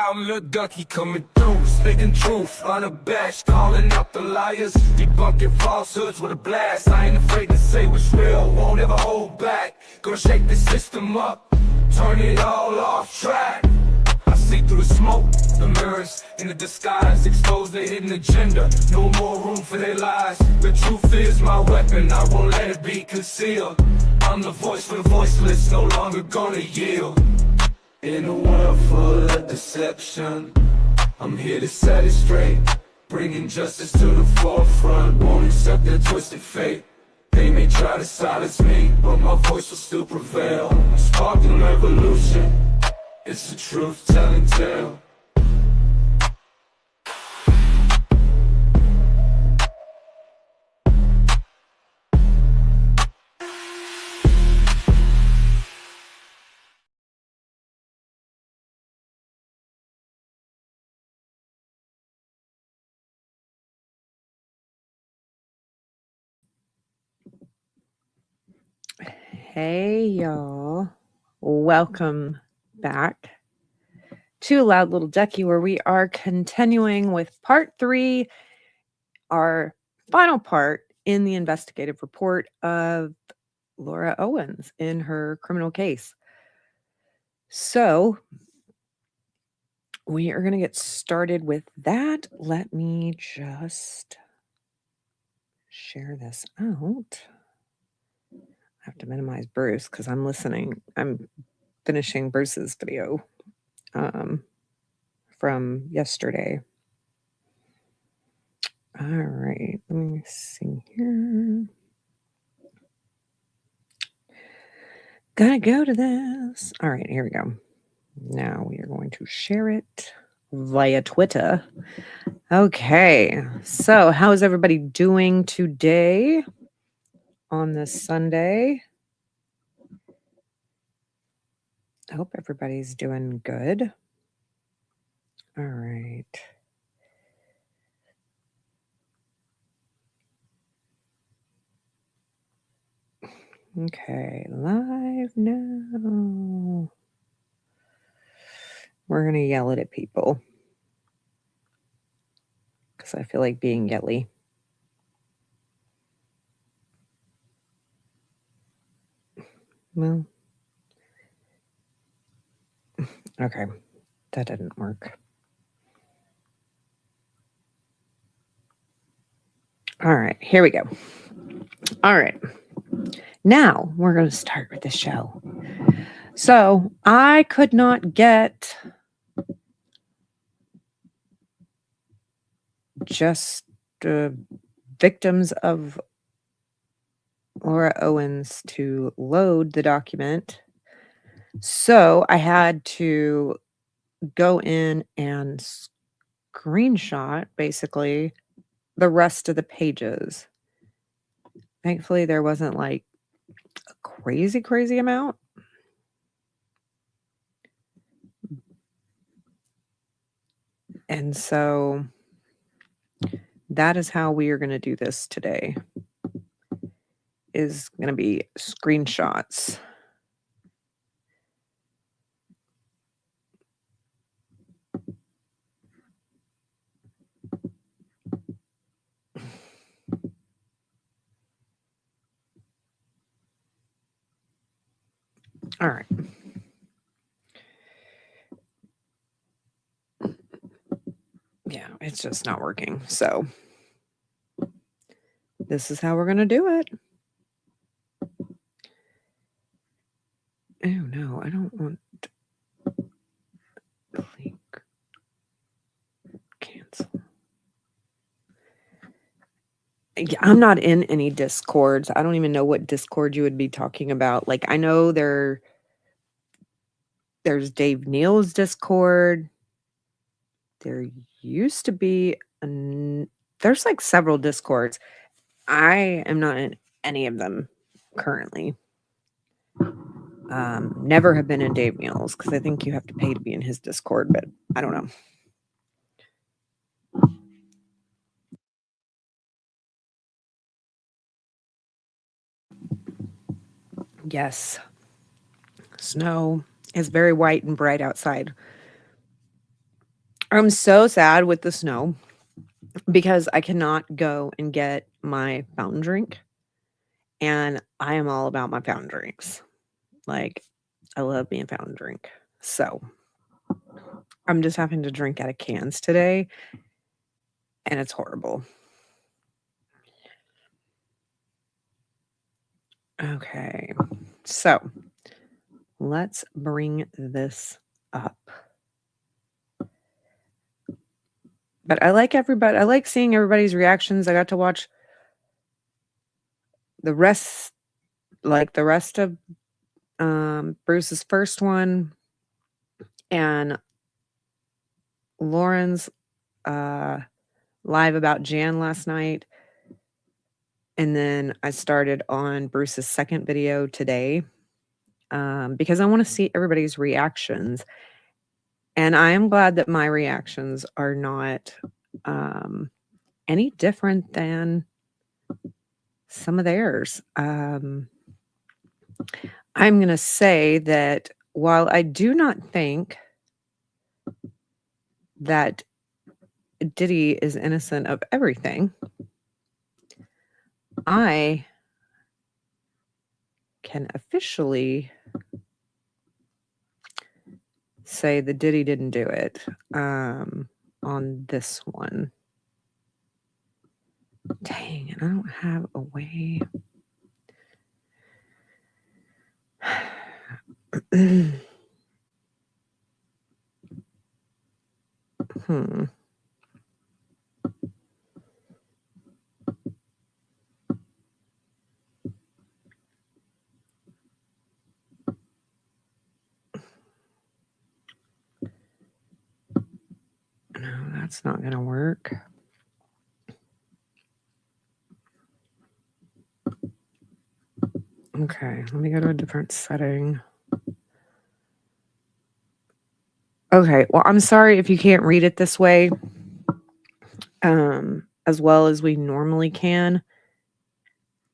down, little ducky coming through, speaking truth, unabashed, calling out the liars, debunking falsehoods with a blast. I ain't afraid to say what's real, won't ever hold back. Gonna shake the system up, turn it all off track. I see through the smoke, the mirrors in the disguise, expose their hidden agenda. No more room for their lies. The truth is my weapon, I won't let it be concealed. I'm the voice for the voiceless, no longer gonna yield. In a world full of deception, I'm here to set it straight, bringing justice to the forefront. Won't accept their twisted fate. They may try to silence me, but my voice will still prevail. A sparking revolution, it's a truth-telling tale. Hey y'all, welcome back to Loud Little Ducky, where we are continuing with part 3, our final part in the investigative report of Laura Owens in her criminal case. So we are going to get started with that. Let me just share this out. I have to minimize Bruce because I'm finishing Bruce's video from yesterday. All right, let me see here. Gotta go to this. All right, here we go. Now we are going to share it via Twitter. Okay, so how is everybody doing today on this Sunday? I hope everybody's doing good. All right. Okay, live now. We're going to yell it at people because I feel like being yelly. Well, okay, that didn't work. All right, here we go. All right, now we're going to start with the show. So I could not get just victims of Laura Owens to load the document. So I had to go in and screenshot basically the rest of the pages. Thankfully, there wasn't like a crazy amount. And so that is how we are going to do this today. Is going to be screenshots. All right. Yeah, it's just not working. So this is how we're going to do it. Oh, no, I don't want click cancel. Yeah, I'm not in any Discords. I don't even know what Discord you would be talking about. Like, I know there's Dave Neal's Discord. There used to be there's like several Discords. I am not in any of them currently. Never have been in Dave Neal's because I think you have to pay to be in his Discord, but I don't know. Yes. Snow is very white and bright outside. I'm so sad with the snow because I cannot go and get my fountain drink. And I am all about my fountain drinks. Like, I love me a fountain drink. So I'm just having to drink out of cans today. And it's horrible. Okay. So let's bring this up. But I like seeing everybody's reactions. I got to watch the rest of Bruce's first one and Lauren's live about Jan last night. And then I started on Bruce's second video today because I want to see everybody's reactions. And I am glad that my reactions are not any different than some of theirs. I'm going to say that while I do not think that Diddy is innocent of everything, I can officially say that Diddy didn't do it on this one. Dang, and I don't have a way. No, that's not going to work. Okay, let me go to a different setting. Okay, well, I'm sorry if you can't read it this way as well as we normally can.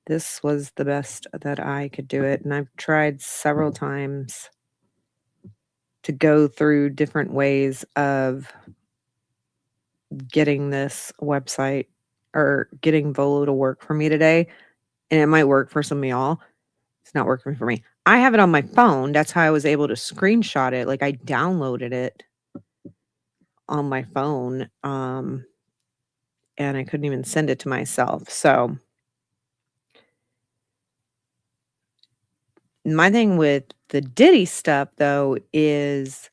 This was the best that I could do it, and I've tried several times to go through different ways of getting this website or getting Volo to work for me today, and it might work for some of y'all. It's not working for me. I have it on my phone. That's how I was able to screenshot it. Like, I downloaded it on my phone, and I couldn't even send it to myself. So my thing with the Diddy stuff, though, is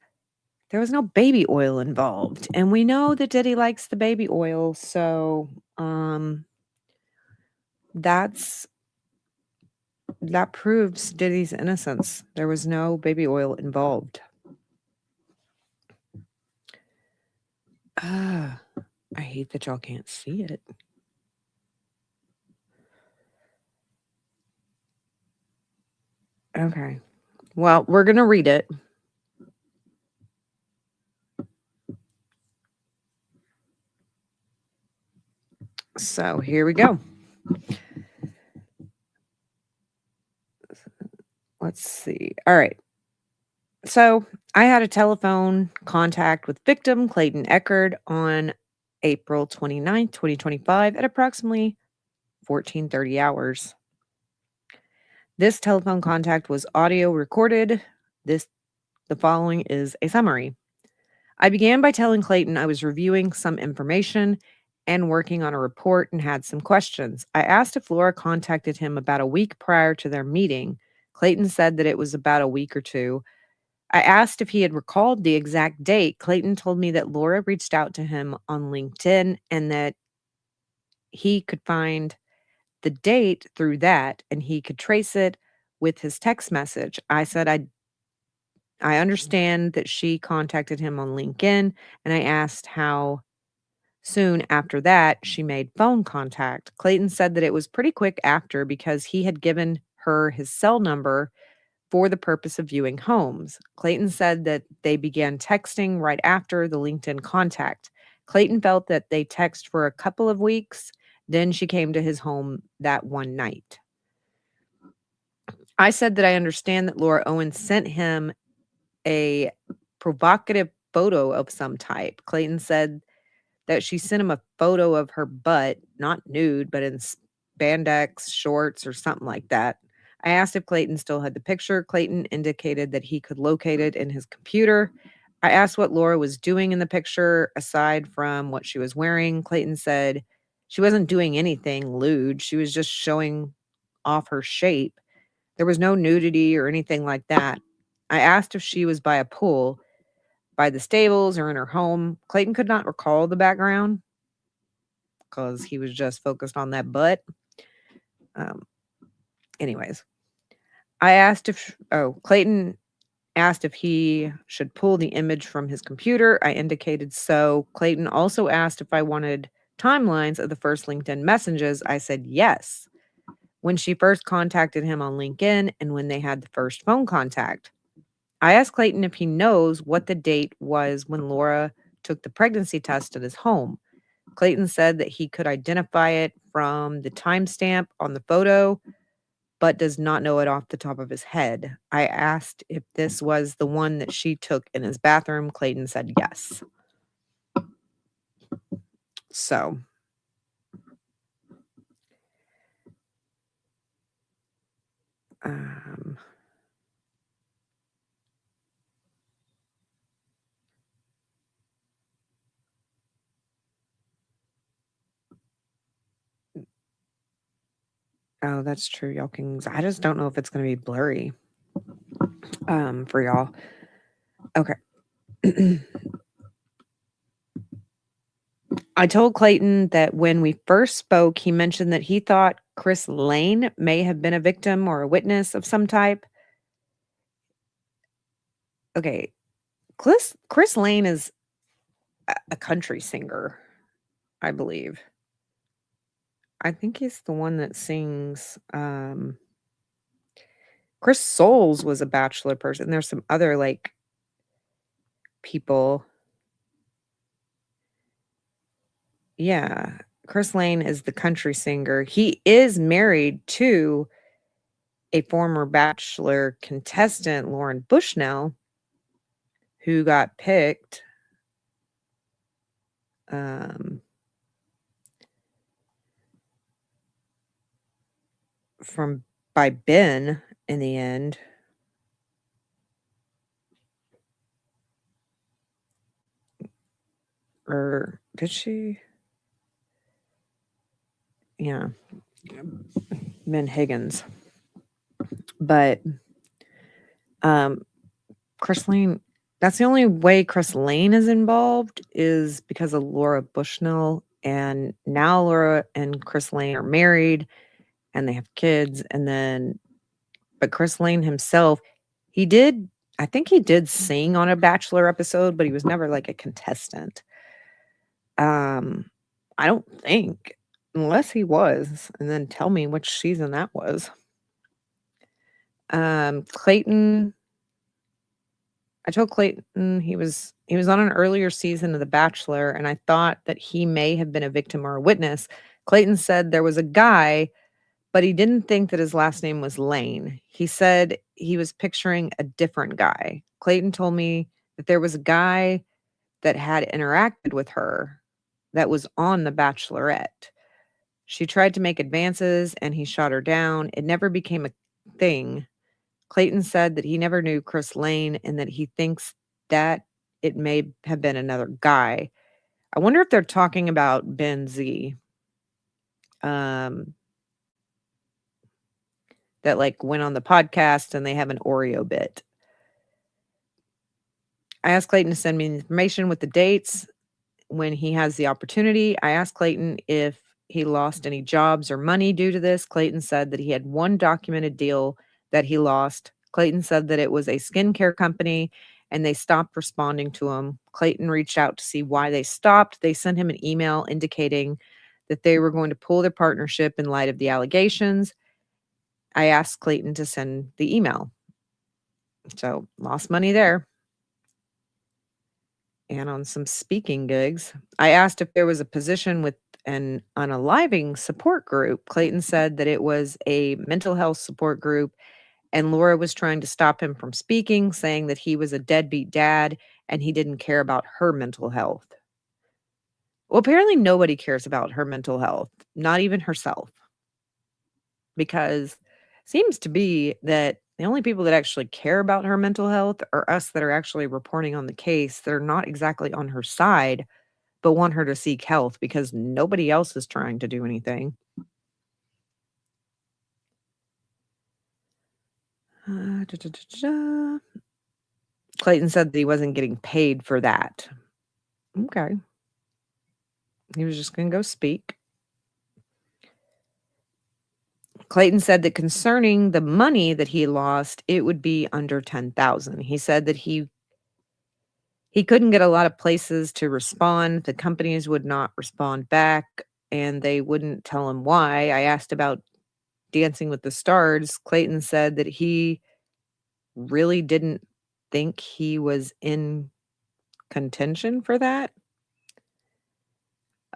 there was no baby oil involved. And we know that Diddy likes the baby oil. So that proves Diddy's innocence. There was no baby oil involved. I hate that y'all can't see it. Okay. Well, we're going to read it. So here we go. Let's see. All right. So I had a telephone contact with victim Clayton Eckerd on April 29th, 2025 at approximately 14:30 hours. This telephone contact was audio recorded. The following is a summary. I began by telling Clayton I was reviewing some information and working on a report and had some questions. I asked if Laura contacted him about a week prior to their meeting. Clayton said that it was about a week or two. I asked if he had recalled the exact date. Clayton told me that Laura reached out to him on LinkedIn and that he could find the date through that and he could trace it with his text message. I said I understand that she contacted him on LinkedIn, and I asked how soon after that she made phone contact. Clayton said that it was pretty quick after because he had given her his cell number for the purpose of viewing homes. Clayton said that they began texting right after the LinkedIn contact. Clayton felt that they texted for a couple of weeks. Then she came to his home that one night. I said that I understand that Laura Owens sent him a provocative photo of some type. Clayton said that she sent him a photo of her butt, not nude, but in spandex shorts or something like that. I asked if Clayton still had the picture. Clayton indicated that he could locate it in his computer. I asked what Laura was doing in the picture aside from what she was wearing. Clayton said she wasn't doing anything lewd. She was just showing off her shape. There was no nudity or anything like that. I asked if she was by a pool, by the stables, or in her home. Clayton could not recall the background because he was just focused on that butt. Um, anyways, Clayton asked if he should pull the image from his computer. I indicated so. Clayton also asked if I wanted timelines of the first LinkedIn messages. I said yes. When she first contacted him on LinkedIn and when they had the first phone contact. I asked Clayton if he knows what the date was when Laura took the pregnancy test at his home. Clayton said that he could identify it from the timestamp on the photo, but does not know it off the top of his head. I asked if this was the one that she took in his bathroom. Clayton said yes. So, oh, that's true, y'all. I just don't know if it's going to be blurry for y'all. Okay. I told Clayton that when we first spoke, he mentioned that he thought Chris Lane may have been a victim or a witness of some type. Okay. Chris Lane is a country singer, I believe. I think he's the one that sings. Chris Soules was a Bachelor person. There's some other like people. Yeah. Chris Lane is the country singer. He is married to a former Bachelor contestant, Lauren Bushnell, who got picked by Ben in the end. Or did she? Yeah. Ben Higgins. But Chris Lane, that's the only way Chris Lane is involved is because of Laura Bushnell. And now Laura and Chris Lane are married and they have kids. But Chris Lane himself, I think he did sing on a Bachelor episode, but he was never like a contestant. I don't think, unless he was, and then tell me which season that was. Clayton, I told Clayton he was on an earlier season of The Bachelor, and I thought that he may have been a victim or a witness. Clayton said there was a guy, but he didn't think that his last name was Lane. He said he was picturing a different guy. Clayton told me that there was a guy that had interacted with her that was on The Bachelorette. She tried to make advances and he shot her down. It never became a thing. Clayton said that he never knew Chris Lane and that he thinks that it may have been another guy. I wonder if they're talking about Ben Z. That like went on the podcast and they have an Oreo bit. I asked Clayton to send me information with the dates when he has the opportunity. I asked Clayton if he lost any jobs or money due to this. Clayton said that he had one documented deal that he lost. Clayton said that it was a skincare company and they stopped responding to him. Clayton reached out to see why they stopped. They sent him an email indicating that they were going to pull their partnership in light of the allegations. I asked Clayton to send the email. So lost money there. And on some speaking gigs, I asked if there was a position with an unaliving support group. Clayton said that it was a mental health support group, and Laura was trying to stop him from speaking, saying that he was a deadbeat dad and he didn't care about her mental health. Well, apparently nobody cares about her mental health, not even herself. Because it seems to be that the only people that actually care about her mental health are us that are actually reporting on the case. They're not exactly on her side, but want her to seek health because nobody else is trying to do anything. Clayton said that he wasn't getting paid for that. Okay. He was just going to go speak. Clayton said that concerning the money that he lost, it would be under $10,000. He said that he couldn't get a lot of places to respond. The companies would not respond back, and they wouldn't tell him why. I asked about Dancing with the Stars. Clayton said that he really didn't think he was in contention for that.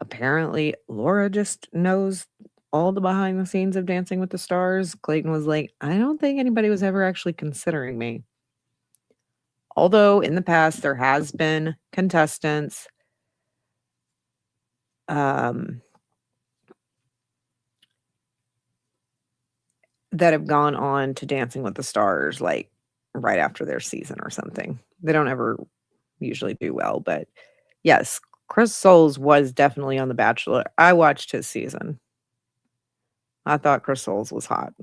Apparently, Laura just knows all the behind the scenes of Dancing with the Stars. Clayton was like, I don't think anybody was ever actually considering me. Although in the past, there has been contestants that have gone on to Dancing with the Stars, like, right after their season or something. They don't ever usually do well, but yes, Chris Soules was definitely on The Bachelor. I watched his season. I thought Chris Soules was hot.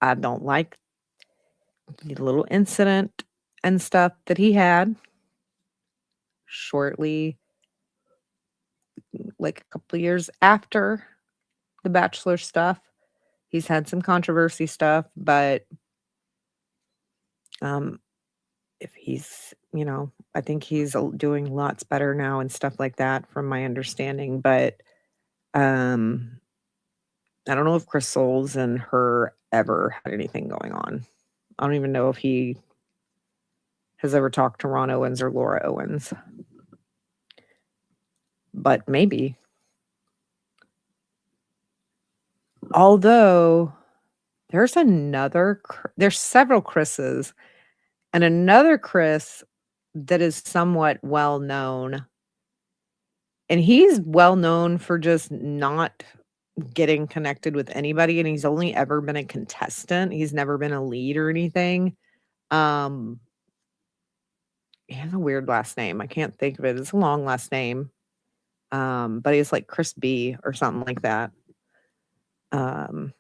I don't like the little incident and stuff that he had shortly, like a couple of years after The Bachelor stuff. He's had some controversy stuff, but if he's, I think he's doing lots better now and stuff like that from my understanding, but I don't know if Chris Soules and her ever had anything going on. I don't even know if he has ever talked to Ron Owens or Laura Owens. But maybe. Although there's several Chris's, and another Chris that is somewhat well known. And he's well known for just not getting connected with anybody, and he's only ever been a contestant. He's never been a lead or anything. He has a weird last name. I can't think of it. It's a long last name. But he's like Chris B or something like that. But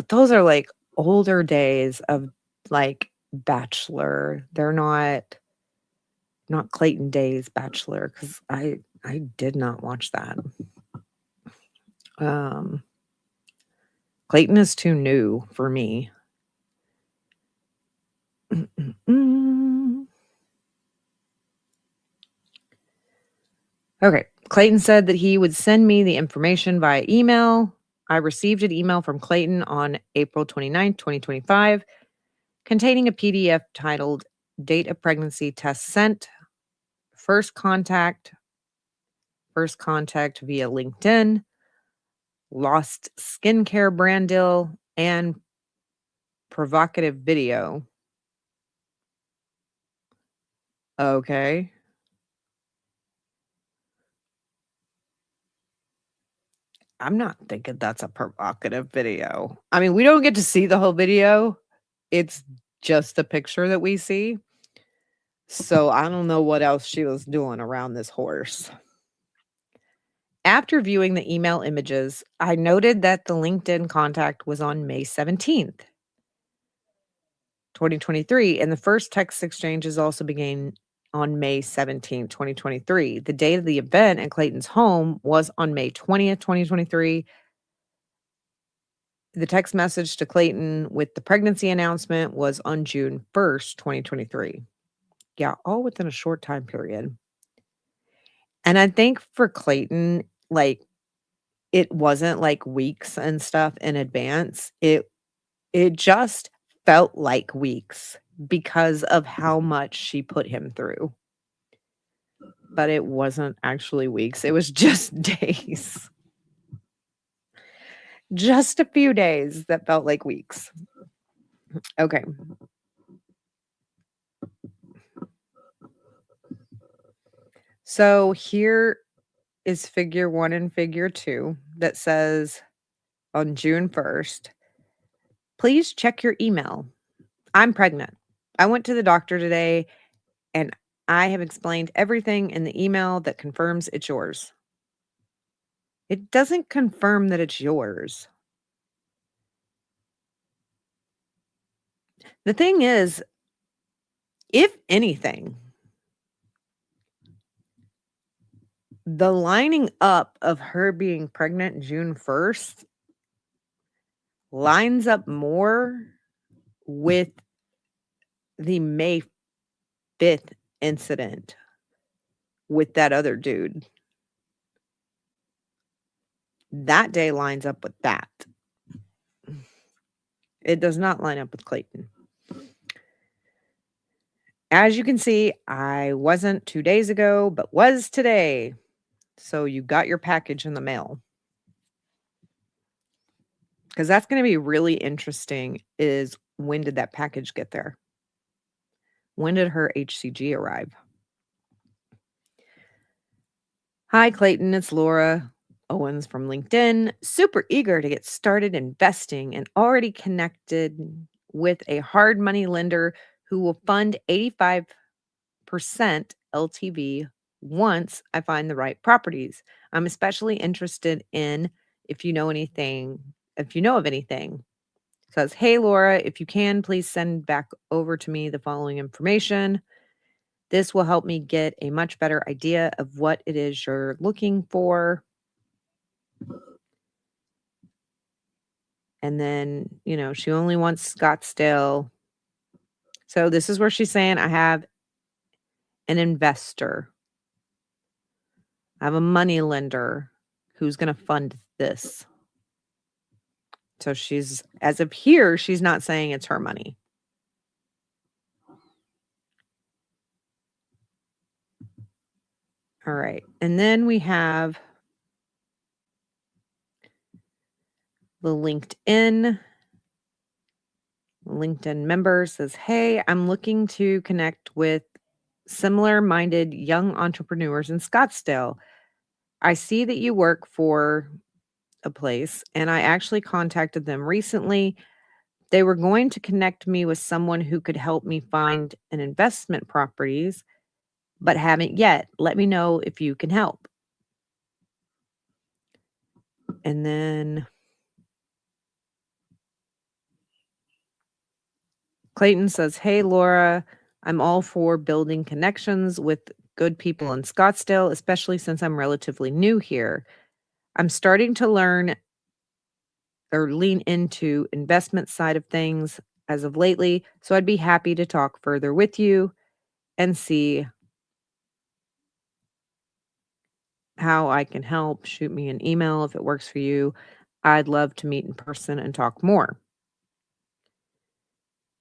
those are like older days of like Bachelor. They're not Clayton Day's Bachelor, because I did not watch that. Clayton is too new for me. Okay. Clayton said that he would send me the information via email. I received an email from Clayton on April 29th, 2025, containing a PDF titled Date of Pregnancy Test Sent, First contact via LinkedIn, Lost Skincare brand deal, and provocative video. Okay. I'm not thinking that's a provocative video. I mean, we don't get to see the whole video. It's just the picture that we see. So I don't know what else she was doing around this horse. After viewing the email images, I noted that the LinkedIn contact was on May 17th, 2023, and the first text exchanges also began on May 17th, 2023. The date of the event at Clayton's home was on May 20th, 2023. The text message to Clayton with the pregnancy announcement was on June 1st, 2023. Yeah, all within a short time period. And I think for Clayton, like, it wasn't like weeks and stuff in advance. It just felt like weeks because of how much she put him through. But it wasn't actually weeks. It was just days. Just a few days that felt like weeks. Okay. So here is figure 1 and figure 2 that says on June 1st, please check your email. I'm pregnant. I went to the doctor today and I have explained everything in the email that confirms it's yours. It doesn't confirm that it's yours. The thing is, if anything, the lining up of her being pregnant June 1st lines up more with the May 5th incident with that other dude. That day lines up with that. It does not line up with Clayton. As you can see, I wasn't 2 days ago, but was today. So you got your package in the mail. Because that's going to be really interesting is when did that package get there? When did her HCG arrive? Hi, Clayton. It's Laura Owens from LinkedIn. Super eager to get started investing and already connected with a hard money lender who will fund 85% LTV once I find the right properties. I'm especially interested in if you know of anything. Says, hey, Laura, if you can, please send back over to me the following information. This will help me get a much better idea of what it is you're looking for. And then, she only wants Scottsdale. So this is where she's saying, I have an investor. I have a money lender who's going to fund this. So as of here, she's not saying it's her money. All right. And then we have the LinkedIn member says, hey, I'm looking to connect with similar-minded young entrepreneurs in Scottsdale. I see that you work for a place, and I actually contacted them recently. They were going to connect me with someone who could help me find an investment properties, but haven't yet. Let me know if you can help. And then Clayton says, hey, Laura, I'm all for building connections with good people in Scottsdale, especially since I'm relatively new here. I'm starting to learn or lean into investment side of things as of lately, so I'd be happy to talk further with you and see how I can help. Shoot me an email if it works for you. I'd love to meet in person and talk more.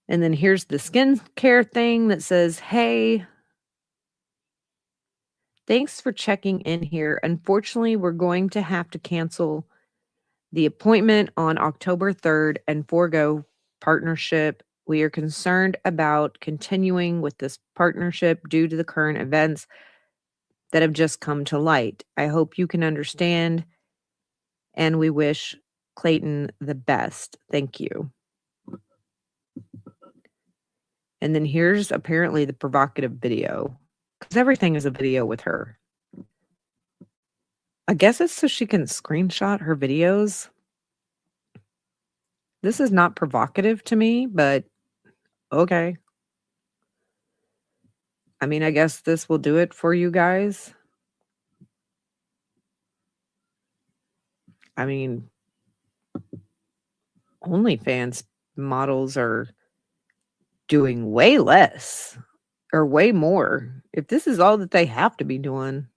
And then here's the skincare thing that says, hey, thanks for checking in here. Unfortunately, we're going to have to cancel the appointment on October 3rd and forego partnership. We are concerned about continuing with this partnership due to the current events that have just come to light. I hope you can understand, and we wish Clayton the best. Thank you. And then here's apparently the provocative video, because everything is a video with her. I guess it's so she can screenshot her videos. This is not provocative to me, but okay. I mean, I guess this will do it for you guys. I mean, OnlyFans models are doing way less or way more. If this is all that they have to be doing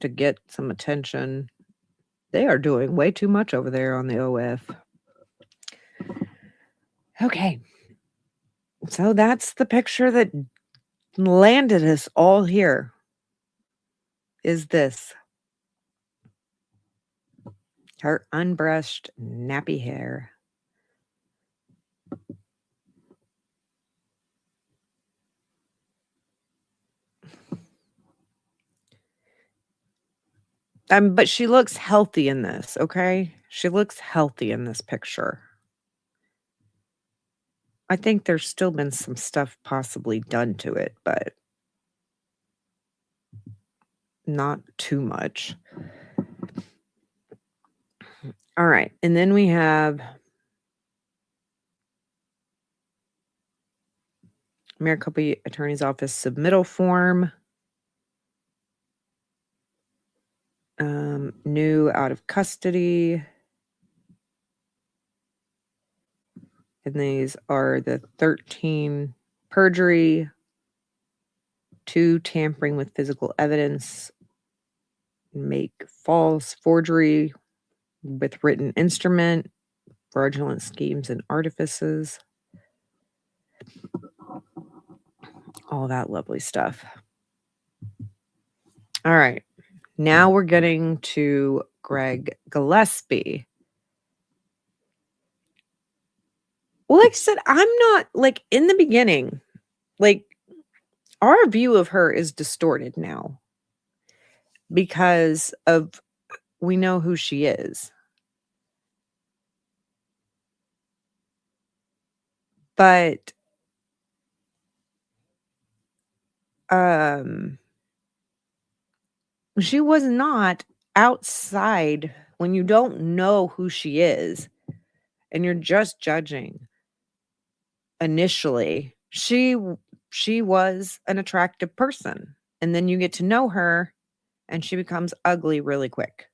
to get some attention, they are doing way too much over there on the OF. Okay. So that's the picture that landed us all here. Is this her unbrushed nappy hair? But she looks healthy in this, okay? She looks healthy in this picture. I think there's still been some stuff possibly done to it, but not too much. All right. And then we have Maricopa Attorney's Office submittal form. New out of custody. And these are the 13 perjury, 2 tampering with physical evidence, make false forgery with written instrument, fraudulent schemes and artifices, all that lovely stuff. All right. Now we're getting to Greg Gillespie. Well, like I said, I'm not like in the beginning, like our view of her is distorted now because of we know who she is. But she was not outside when you don't know who she is and you're just judging initially. She was an attractive person, and then you get to know her and she becomes ugly really quick.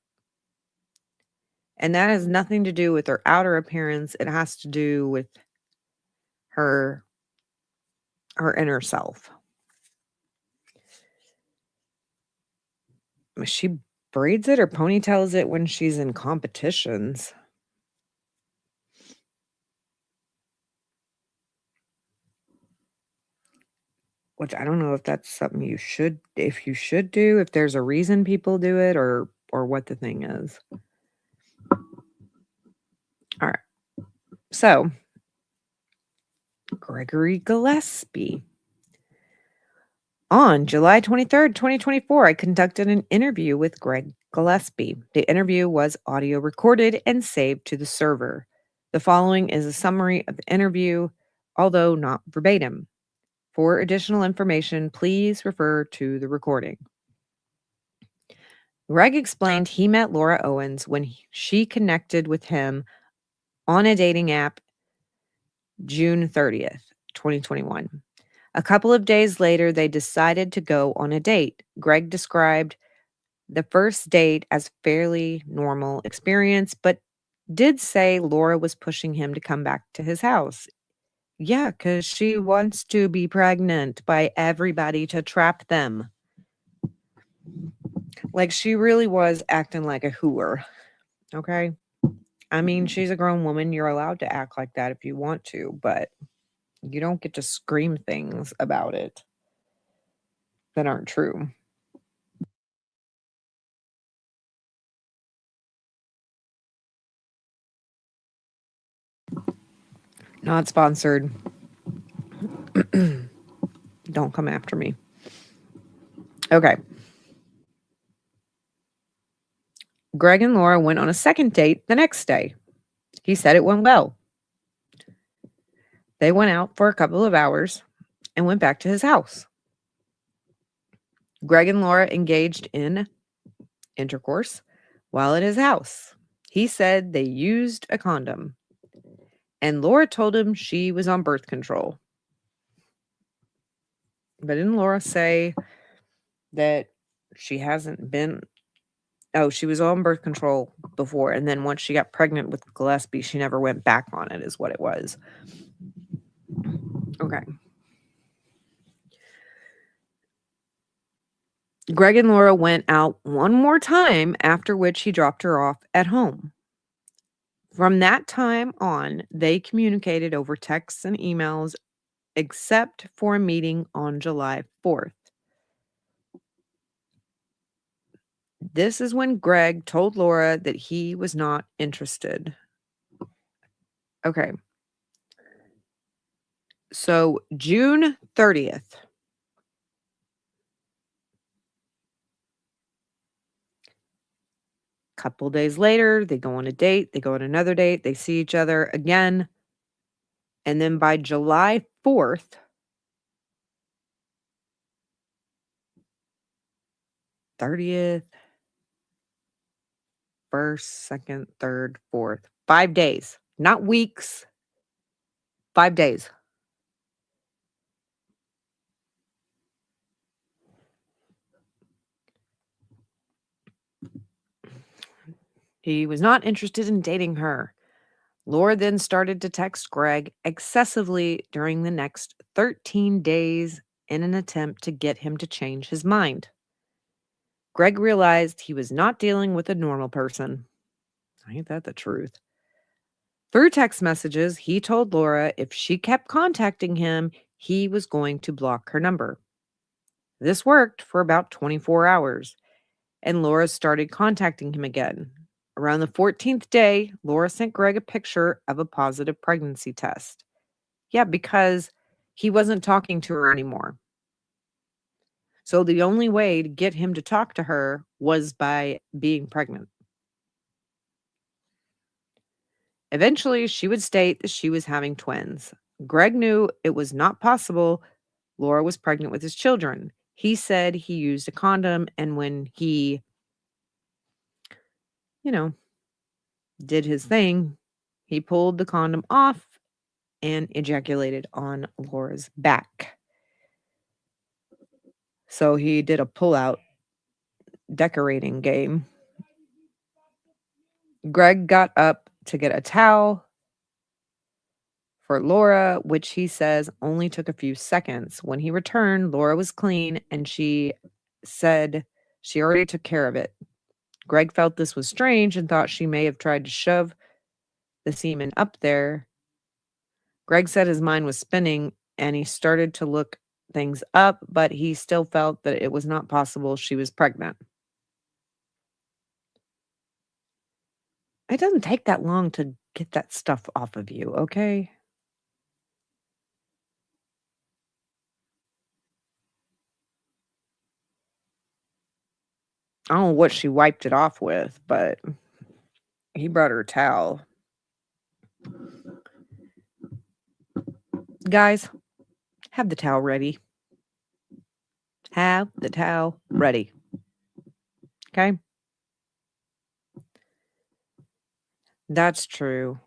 And that has nothing to do with her outer appearance. It has to do with her inner self. She braids it or ponytails it when she's in competitions. Which I don't know if that's something you should do, if there's a reason people do it or what the thing is. All right. So, Gregory Gillespie. On July 23rd, 2024, I conducted an interview with Greg Gillespie. The interview was audio recorded and saved to the server. The following is a summary of the interview, although not verbatim. For additional information, please refer to the recording. Greg explained he met Laura Owens when she connected with him on a dating app June 30th, 2021. A couple of days later, they decided to go on a date. Greg described the first date as fairly normal experience, but did say Laura was pushing him to come back to his house. Yeah, because she wants to be pregnant by everybody to trap them. Like, she really was acting like a hooer. Okay? I mean, she's a grown woman. You're allowed to act like that if you want to, but you don't get to scream things about it that aren't true. Not sponsored. Don't come after me. Okay. Greg and Laura went on a second date the next day. He said it went well. They went out for a couple of hours and went back to his house. Greg and Laura engaged in intercourse while at his house. He said they used a condom, and Laura told him she was on birth control. But didn't Laura say that she hasn't been? Oh, she was on birth control before, and then once she got pregnant with Gillespie, she never went back on it, is what it was. Okay. Greg and Laura went out one more time, after which he dropped her off at home. From that time on, they communicated over texts and emails, except for a meeting on July 4th. This is when Greg told Laura that he was not interested. Okay. So June 30th. Couple days later, they go on a date, they go on another date, they see each other again. And then by July 4th, 30th, 1st, 2nd, 3rd, 4th, 5 days, not weeks, 5 days. He was not interested in dating her. Laura then started to text Greg excessively during the next 13 days in an attempt to get him to change his mind. Greg realized he was not dealing with a normal person. Ain't that the truth? Through text messages, he told Laura if she kept contacting him, he was going to block her number. This worked for about 24 hours, and Laura started contacting him again. Around the 14th day, Laura sent Greg a picture of a positive pregnancy test. Yeah, because he wasn't talking to her anymore. So the only way to get him to talk to her was by being pregnant. Eventually, she would state that she was having twins. Greg knew it was not possible Laura was pregnant with his children. He said he used a condom, and when he, did his thing, he pulled the condom off and ejaculated on Laura's back. So he did a pull-out decorating game. Greg got up to get a towel for Laura, which he says only took a few seconds. When he returned, Laura was clean, and she said she already took care of it. Greg felt this was strange and thought she may have tried to shove the semen up there. Greg said his mind was spinning and he started to look things up, but he still felt that it was not possible she was pregnant. It doesn't take that long to get that stuff off of you, okay? I don't know what she wiped it off with, but he brought her a towel. Guys, have the towel ready. Have the towel ready. Okay? That's true.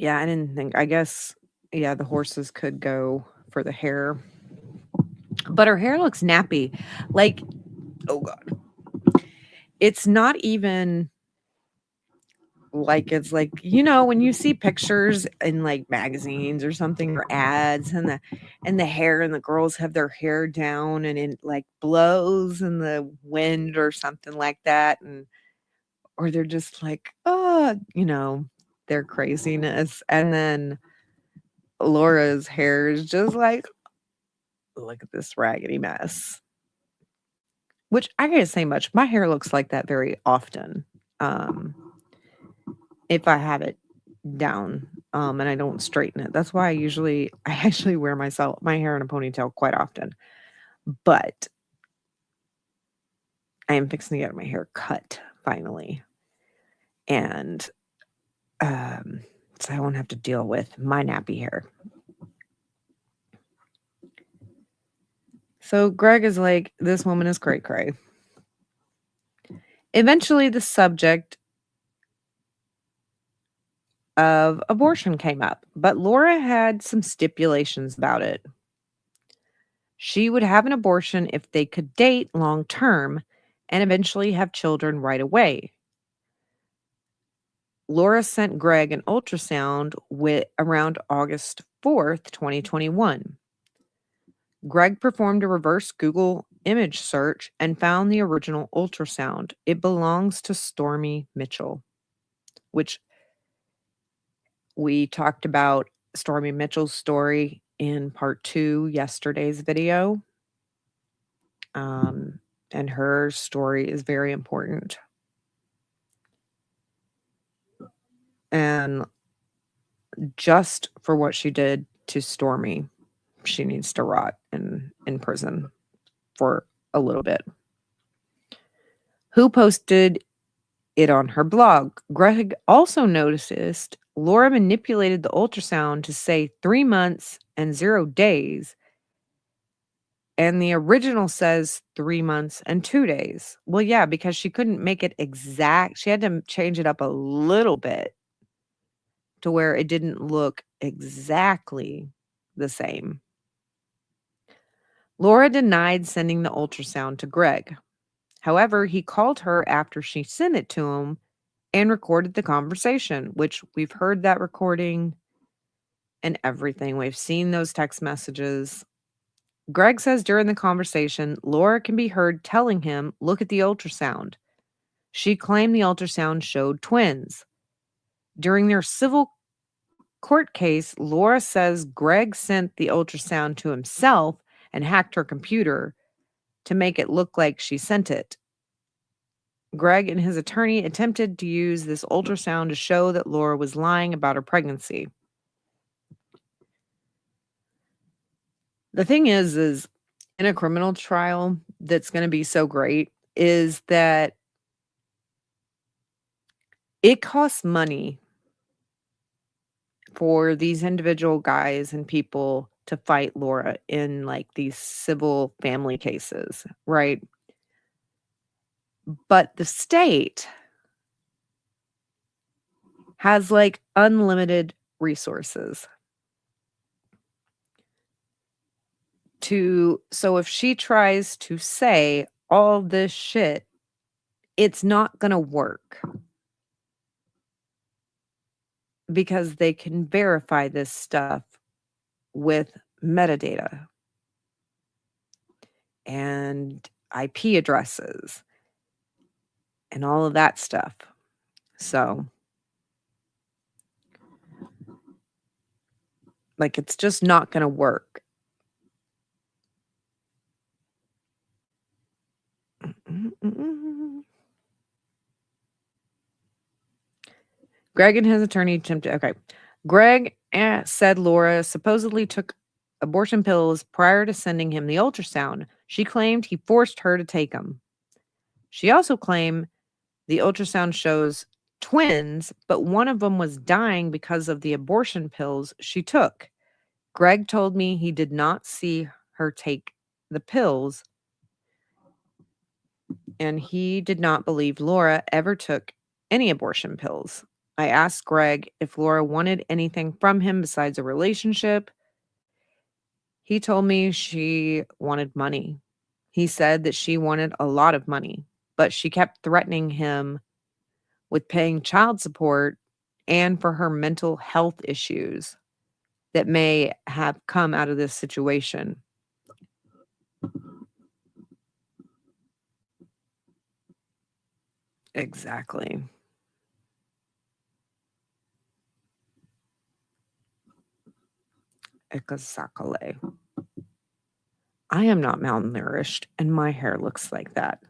Yeah, I didn't think, I guess, yeah, the horses could go for the hair. But her hair looks nappy. Like, oh God. It's not even like, it's like, when you see pictures in like magazines or something or ads, and the hair, and the girls have their hair down and it like blows in the wind or something like that, or they're just like, their craziness. And then Laura's hair is just like, look at this raggedy mess. Which I gotta say much, my hair looks like that very often. If I have it down, and I don't straighten it. That's why I actually wear my hair in a ponytail quite often. But I am fixing to get my hair cut finally. And so I won't have to deal with my nappy hair. So Greg is like, this woman is cray cray. Eventually, the subject of abortion came up, but Laura had some stipulations about it. She would have an abortion if they could date long term and eventually have children right away. Laura sent Greg an ultrasound around August 4th, 2021. Greg performed a reverse Google image search and found the original ultrasound. It belongs to Stormy Mitchell, which we talked about Stormy Mitchell's story in part 2, yesterday's video. And her story is very important. And just for what she did to Stormy, she needs to rot in prison for a little bit. Who posted it on her blog? Greg also noticed Laura manipulated the ultrasound to say 3 months and 0 days, and the original says 3 months and 2 days. Well, yeah, because she couldn't make it exact. She had to change it up a little bit to where it didn't look exactly the same. Laura denied sending the ultrasound to Greg. However, he called her after she sent it to him and recorded the conversation, which we've heard that recording and everything. We've seen those text messages. Greg says during the conversation, Laura can be heard telling him, "Look at the ultrasound." She claimed the ultrasound showed twins. During their civil court case, Laura says Greg sent the ultrasound to himself and hacked her computer to make it look like she sent it. Greg and his attorney attempted to use this ultrasound to show that Laura was lying about her pregnancy. The thing is in a criminal trial that's going to be so great is that it costs money for these individual guys and people to fight Laura in like these civil family cases, right? But the state has like unlimited resources so if she tries to say all this shit, it's not going to work because they can verify this stuff with metadata and IP addresses and all of that stuff. So, like, it's just not going to work. Greg and his attorney attempted. Okay. Greg said Laura supposedly took abortion pills prior to sending him the ultrasound. She claimed he forced her to take them. She also claimed the ultrasound shows twins, but one of them was dying because of the abortion pills she took. Greg told me he did not see her take the pills, and he did not believe Laura ever took any abortion pills. I asked Greg if Laura wanted anything from him besides a relationship. He told me she wanted money. He said that she wanted a lot of money, but she kept threatening him with paying child support and for her mental health issues that may have come out of this situation. Exactly. Exactly. I am not malnourished, and my hair looks like that.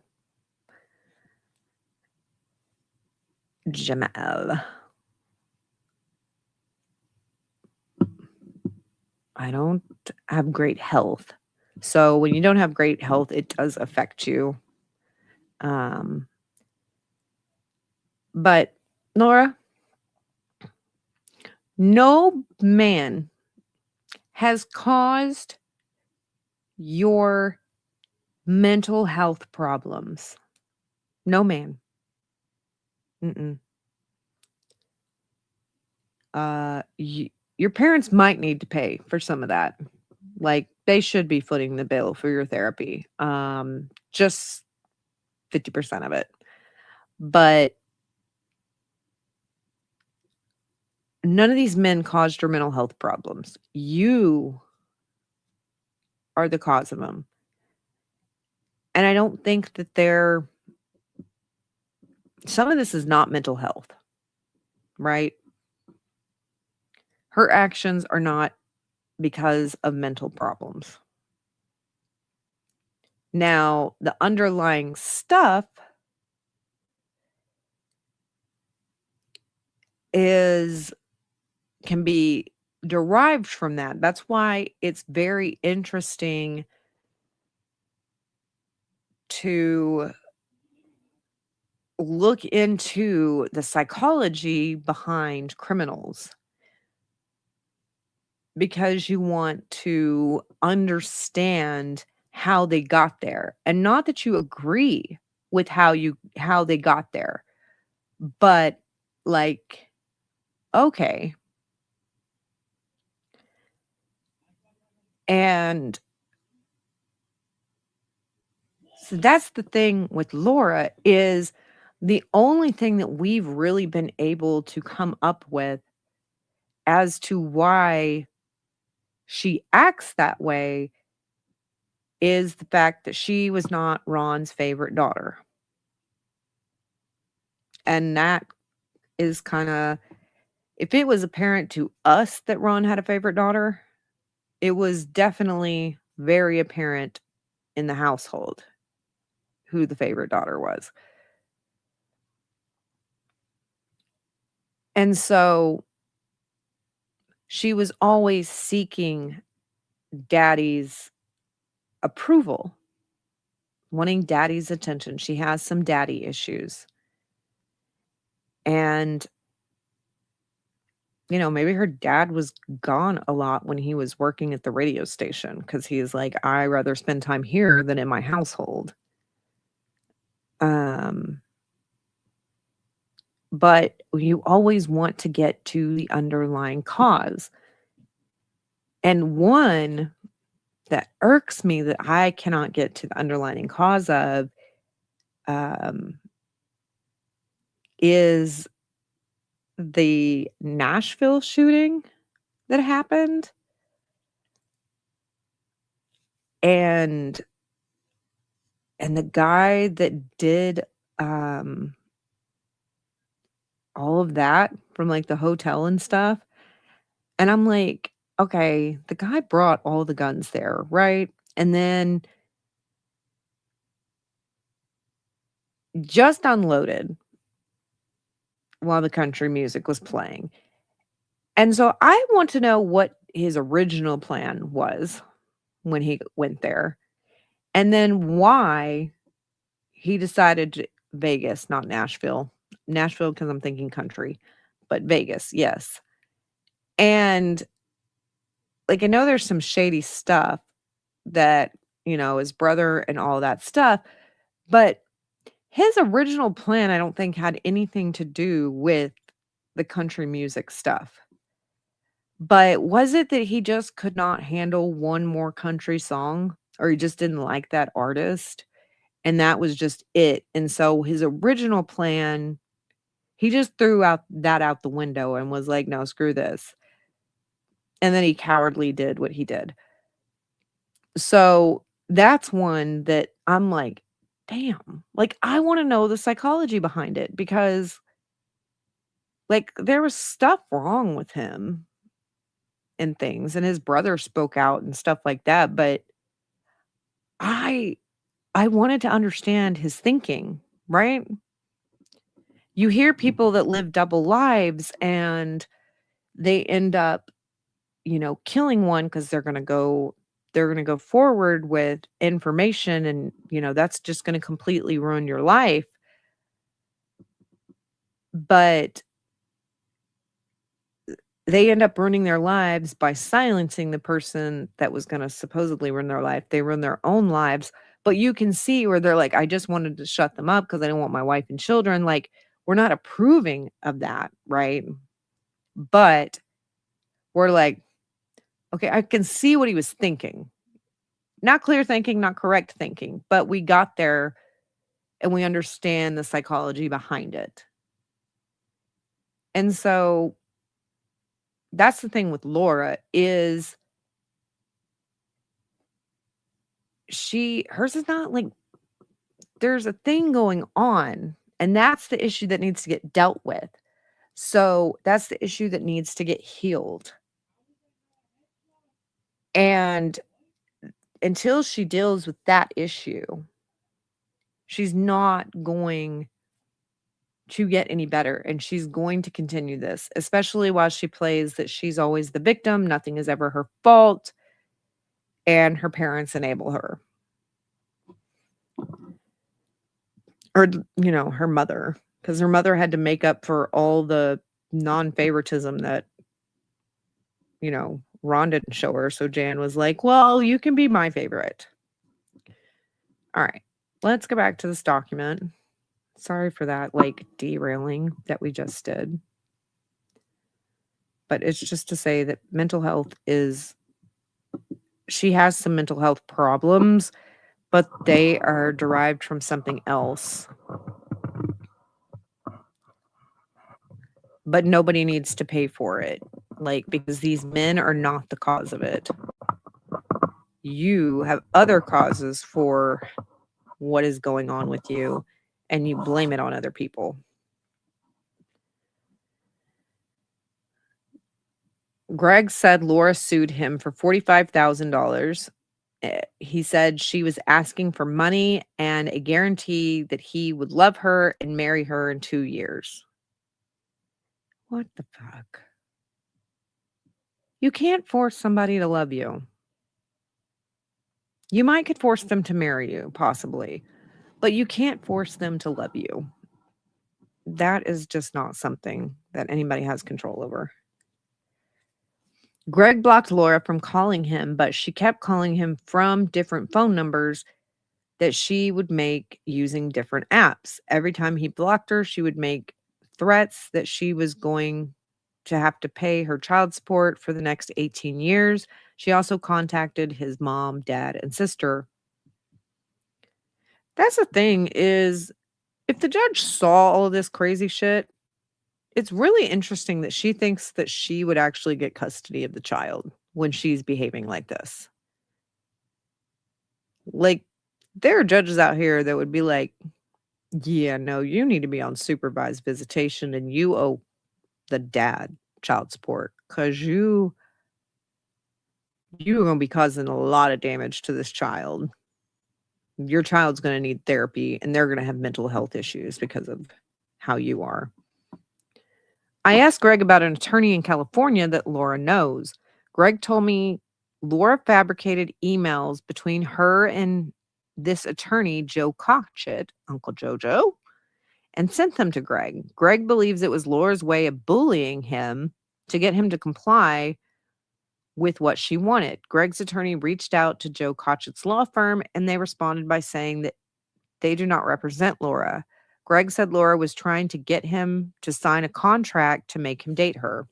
Jamal. I don't have great health. So when you don't have great health, it does affect you. But Laura, no man has caused your mental health problems. No man. Mm-mm. Your parents might need to pay for some of that. Like they should be footing the bill for your therapy. Just 50% of it. But none of these men caused your mental health problems. You are the cause of them. And I don't think that some of this is not mental health, right? Her actions are not because of mental problems. Now, the underlying stuff can be derived from that. That's why it's very interesting to look into the psychology behind criminals, because you want to understand how they got there, and not that you agree with how they got there, but like, okay. And so that's the thing with Laura, is the only thing that we've really been able to come up with as to why she acts that way is the fact that she was not Ron's favorite daughter. And that is kind of, if it was apparent to us that Ron had a favorite daughter, it was definitely very apparent in the household who the favorite daughter was. And so she was always seeking daddy's approval, wanting daddy's attention. She has some daddy issues. And, maybe her dad was gone a lot when he was working at the radio station, because he's like, I rather spend time here than in my household. But you always want to get to the underlying cause. And one that irks me that I cannot get to the underlying cause of is the Nashville shooting that happened. And the guy that did all of that from like the hotel and stuff. And I'm like, okay, the guy brought all the guns there, right? And then just unloaded while the country music was playing. And so I want to know what his original plan was when he went there, and then why he decided Vegas, not Nashville. Nashville, because I'm thinking country, but Vegas, yes. And like, I know there's some shady stuff that, his brother and all that stuff, but his original plan, I don't think, had anything to do with the country music stuff. But was it that he just could not handle one more country song, or he just didn't like that artist? And that was just it. And so his original plan, he just threw out the window and was like, no, screw this. And then he cowardly did what he did. So that's one that I'm like, damn, like, I want to know the psychology behind it, because like there was stuff wrong with him and things, and his brother spoke out and stuff like that, but I wanted to understand his thinking, right? You hear people that live double lives and they end up, killing one because they're going to go forward with information, and that's just going to completely ruin your life. But they end up ruining their lives by silencing the person that was going to supposedly ruin their life. They ruin their own lives. But you can see where they're like, I just wanted to shut them up because I don't want my wife and children. Like, we're not approving of that, right? But we're like, okay, I can see what he was thinking. Not clear thinking, not correct thinking, but we got there and we understand the psychology behind it. And so that's the thing with Laura, is hers is not like, there's a thing going on, and that's the issue that needs to get dealt with. So that's the issue that needs to get healed. And until she deals with that issue, she's not going to get any better. And she's going to continue this, especially while she plays that she's always the victim. Nothing is ever her fault. And her parents enable her. Or, her mother. Because her mother had to make up for all the non-favoritism that, Ron didn't show her. So Jan was like, well, you can be my favorite. All right. Let's go back to this document. Sorry for that, derailing that we just did. But it's just to say that mental health she has some mental health problems, but they are derived from something else. But nobody needs to pay for it, because these men are not the cause of it. You have other causes for what is going on with you, and you blame it on other people. Greg said Laura sued him for $45,000. He said she was asking for money and a guarantee that he would love her and marry her in 2 years. What the fuck? You can't force somebody to love you. You might could force them to marry you, possibly, but you can't force them to love you. That is just not something that anybody has control over. Greg blocked Laura from calling him, but she kept calling him from different phone numbers that she would make using different apps. Every time he blocked her, she would make threats that she was going to have to pay her child support for the next 18 years. She also contacted his mom, dad, and sister. That's the thing is, if the judge saw all of this crazy shit, it's really interesting that she thinks that she would actually get custody of the child when she's behaving like this. There are judges out here that would be like, yeah, no, you need to be on supervised visitation and you owe the dad child support because you're going to be causing a lot of damage to this child. Your child's going to need therapy and they're going to have mental health issues because of how you are. I asked Greg about an attorney in California that Laura knows. Greg told me Laura fabricated emails between her and this attorney, Joe Cotchett, Uncle Jojo, and sent them to Greg. Greg believes it was Laura's way of bullying him to get him to comply with what she wanted. Greg's attorney reached out to Joe Cotchett's law firm, and they responded by saying that they do not represent Laura. Greg said Laura was trying to get him to sign a contract to make him date her.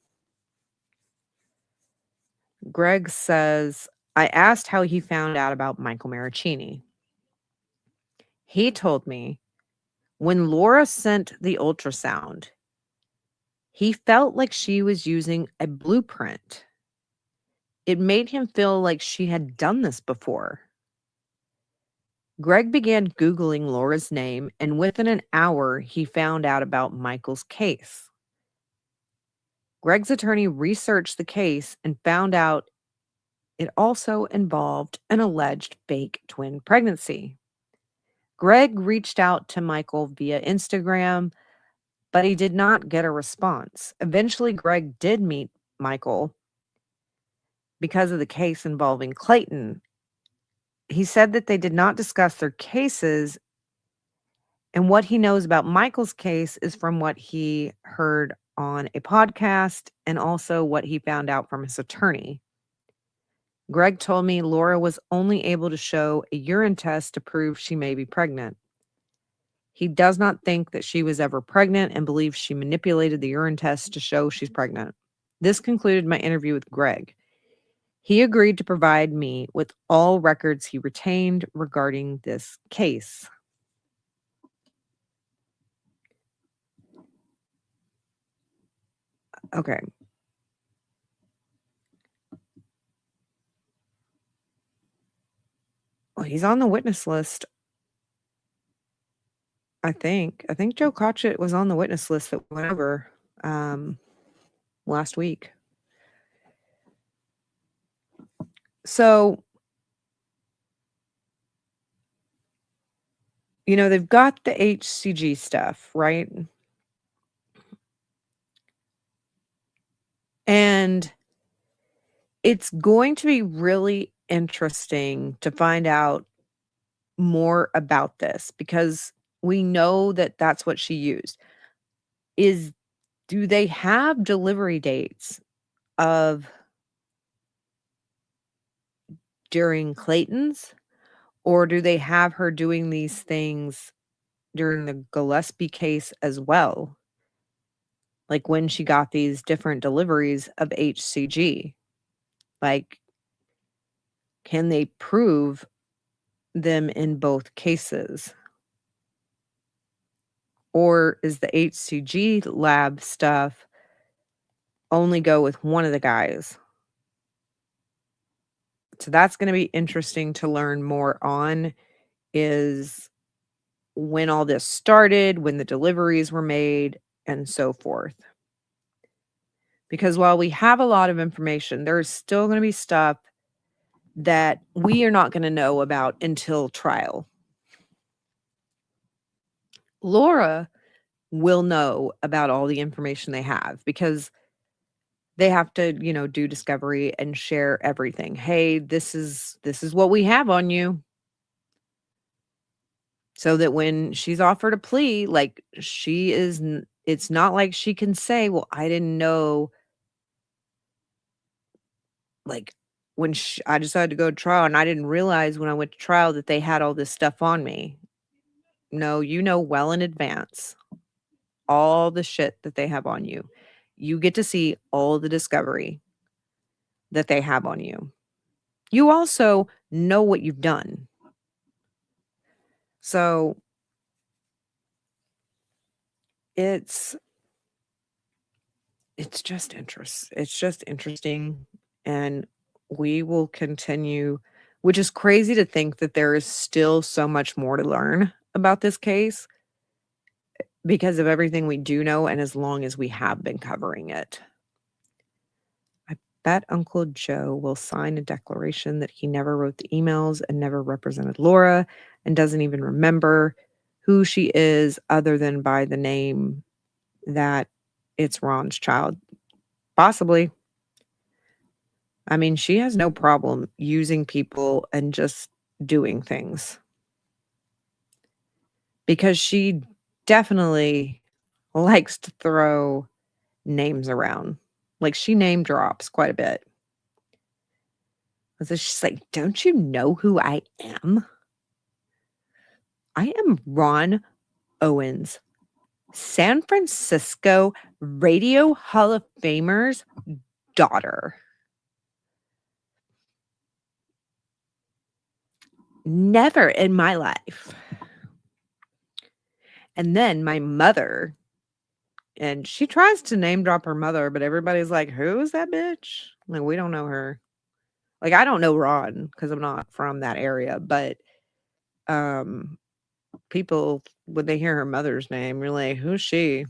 Greg says, I asked how he found out about Michael Maricini. He told me when Laura sent the ultrasound, he felt like she was using a blueprint. It made him feel like she had done this before. Greg began Googling Laura's name, and within an hour, he found out about Michael's case. Greg's attorney researched the case and found out it also involved an alleged fake twin pregnancy. Greg reached out to Michael via Instagram, but he did not get a response. Eventually, Greg did meet Michael because of the case involving Clayton. He said that they did not discuss their cases, and what he knows about Michael's case is from what he heard on a podcast and also what he found out from his attorney. Greg told me Laura was only able to show a urine test to prove she may be pregnant. He does not think that she was ever pregnant and believes she manipulated the urine test to show she's pregnant. This concluded my interview with Greg. He agreed to provide me with all records he retained regarding this case. Okay. Well, he's on the witness list. I think Joe Cotchett was on the witness list that went over last week. So, they've got the HCG stuff, right? And it's going to be really interesting to find out more about this because we know that that's what she used. Do they have delivery dates of during Clayton's, or do they have her doing these things during the Gillespie case as well? Like when she got these different deliveries of HCG? Like, can they prove them in both cases? Or is the HCG lab stuff only go with one of the guys? So that's going to be interesting to learn more on, is when all this started, when the deliveries were made, and so forth. Because while we have a lot of information, there's still going to be stuff that we are not going to know about until trial. Laura will know about all the information they have because they have to, do discovery and share everything. Hey, this is what we have on you. So that when she's offered a plea, like it's not like she can say, well, I didn't know, like when I decided to go to trial and I didn't realize when I went to trial that they had all this stuff on me. No, you know well in advance all the shit that they have on you. You get to see all the discovery that they have on you. You also know what you've done. So it's just it's just interesting, and we will continue, which is crazy to think that there is still so much more to learn about this case because of everything we do know and as long as we have been covering it. I bet Uncle Joe will sign a declaration that he never wrote the emails and never represented Laura and doesn't even remember who she is other than by the name that it's Ron's child. Possibly. I mean, she has no problem using people and just doing things because she definitely likes to throw names around. Like, she name drops quite a bit. So she's like, don't you know who I am? I am Ron Owens, San Francisco Radio Hall of Famer's daughter. Never in my life. And then my mother, and she tries to name drop her mother, but everybody's like, who's that bitch? Like, we don't know her. Like, I don't know Ron because I'm not from that area, but people, when they hear her mother's name, you're like, who's she?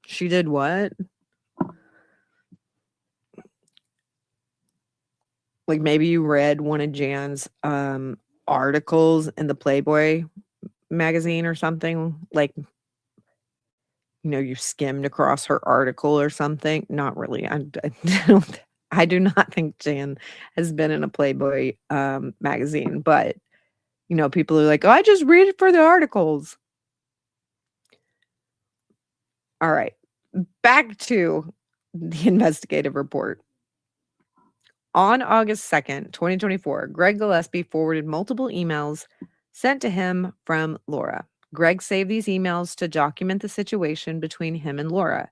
She did what? Like, maybe you read one of Jan's articles in the Playboy magazine or something. Like, you skimmed across her article or something. Not really. I do not think Jan has been in a Playboy magazine, but people are like, oh, I just read it for the articles. All right, back to the investigative report. On August 2nd, 2024, Greg Gillespie forwarded multiple emails sent to him from Laura. Greg saved these emails to document the situation between him and Laura.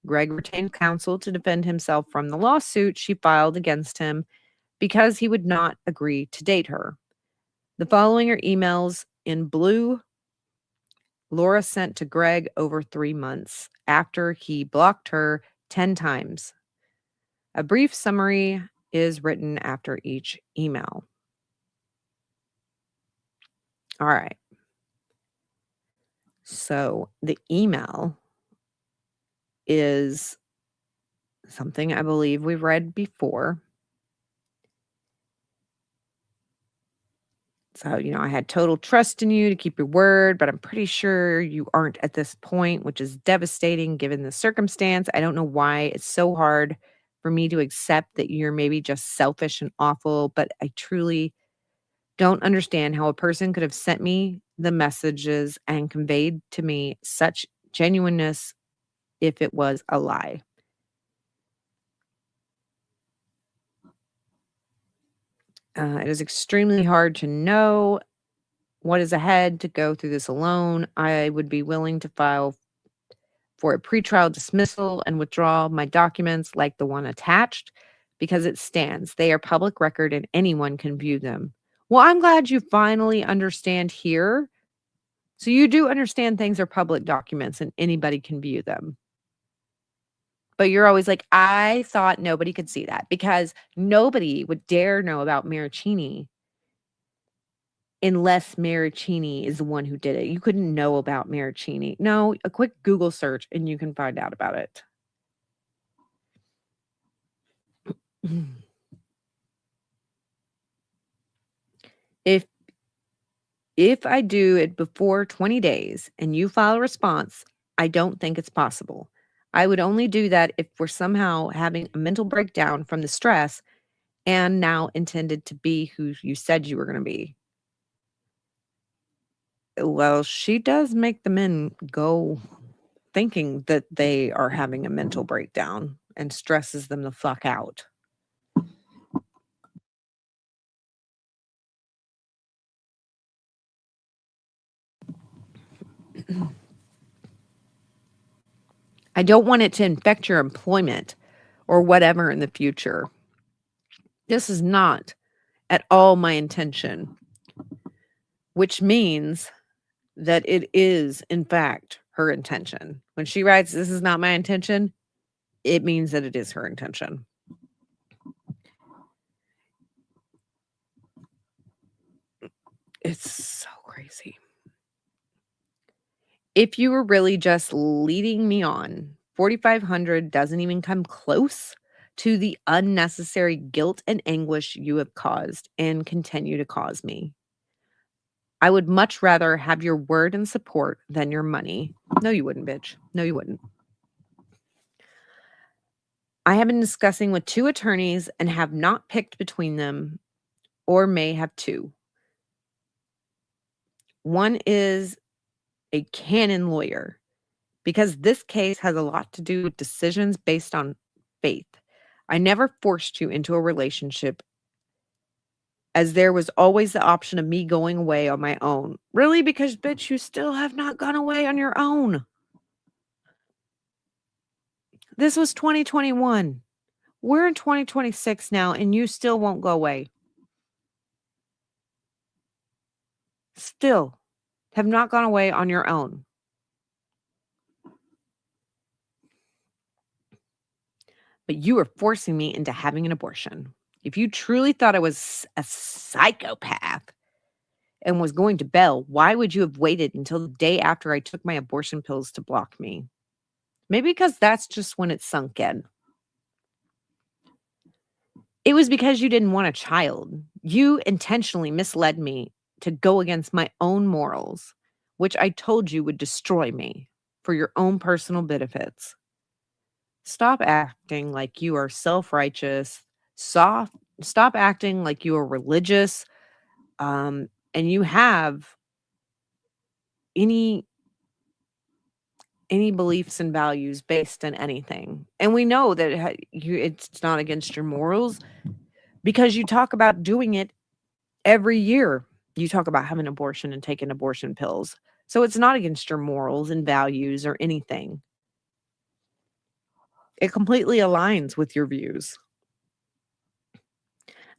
Greg retained counsel to defend himself from the lawsuit she filed against him because he would not agree to date her. The following are emails in blue Laura sent to Greg over 3 months after he blocked her 10 times. A brief summary is written after each email. All right. So the email is something I believe we've read before. So, I had total trust in you to keep your word, but I'm pretty sure you aren't at this point, which is devastating given the circumstance. I don't know why it's so hard for me to accept that you're maybe just selfish and awful, but I truly don't understand how a person could have sent me the messages and conveyed to me such genuineness if it was a lie. It is extremely hard to know what is ahead to go through this alone. I would be willing to file for a pretrial dismissal and withdraw my documents like the one attached because it stands. They are public record and anyone can view them. Well, I'm glad you finally understand here. So you do understand things are public documents and anybody can view them. But you're always like, I thought nobody could see that because nobody would dare know about Maricini unless Maricini is the one who did it. You couldn't know about Maricini. No, a quick Google search and you can find out about it. If I do it before 20 days and you file a response, I don't think it's possible. I would only do that if we're somehow having a mental breakdown from the stress and now intended to be who you said you were going to be. Well, she does make the men go thinking that they are having a mental breakdown and stresses them the fuck out. I don't want it to infect your employment or whatever in the future. This is not at all my intention, which means that it is, in fact, her intention. When she writes, "This is not my intention," it means that it is her intention. It's so crazy. If you were really just leading me on, 4,500 doesn't even come close to the unnecessary guilt and anguish you have caused and continue to cause me. I would much rather have your word and support than your money. No, you wouldn't, bitch. No, you wouldn't. I have been discussing with 2 attorneys and have not picked between them or may have 2. One is a canon lawyer because this case has a lot to do with decisions based on faith. I never forced you into a relationship as there was always the option of me going away on my own. Really? Because, bitch, you still have not gone away on your own. This was 2021. We're in 2026 now, and you still won't go away. Still have not gone away on your own. But you are forcing me into having an abortion. If you truly thought I was a psychopath and was going to bail, why would you have waited until the day after I took my abortion pills to block me? Maybe because that's just when it sunk in. It was because you didn't want a child. You intentionally misled me to go against my own morals, which I told you would destroy me for your own personal benefits. Stop acting like you are self-righteous. Stop acting like you are religious. And you have any beliefs and values based on anything. And we know that it's not against your morals because you talk about doing it every year. You talk about having an abortion and taking abortion pills. So it's not against your morals and values or anything. It completely aligns with your views.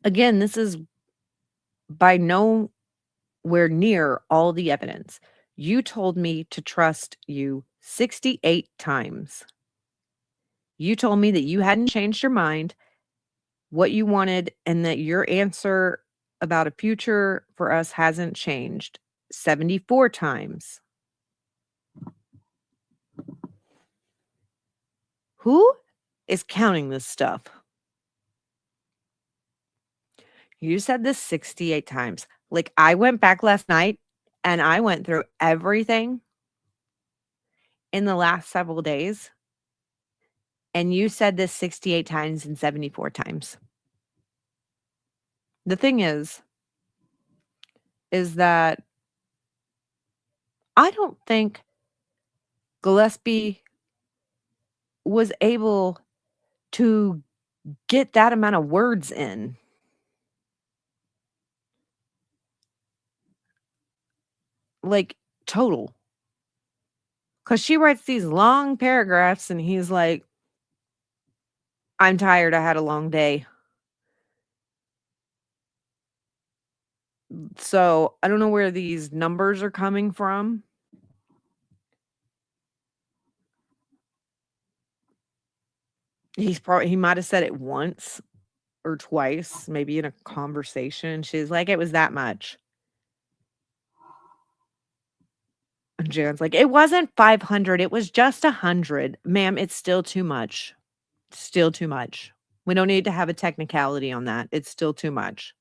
Again, this is by nowhere near all the evidence. You told me to trust you 68 times. You told me that you hadn't changed your mind, what you wanted, and that your answer about a future for us hasn't changed 74 times. Who is counting this stuff? You said this 68 times. Like, I went back last night and I went through everything in the last several days. And you said this 68 times and 74 times. The thing is that I don't think Gillespie was able to get that amount of words in. Like, total. Because she writes these long paragraphs and he's like, I'm tired. I had a long day. So I don't know where these numbers are coming from. He might have said it once or twice, maybe in a conversation. She's like, it was that much. And Jan's like, it wasn't 500. It was just 100. Ma'am, it's still too much. Still too much. We don't need to have a technicality on that. It's still too much.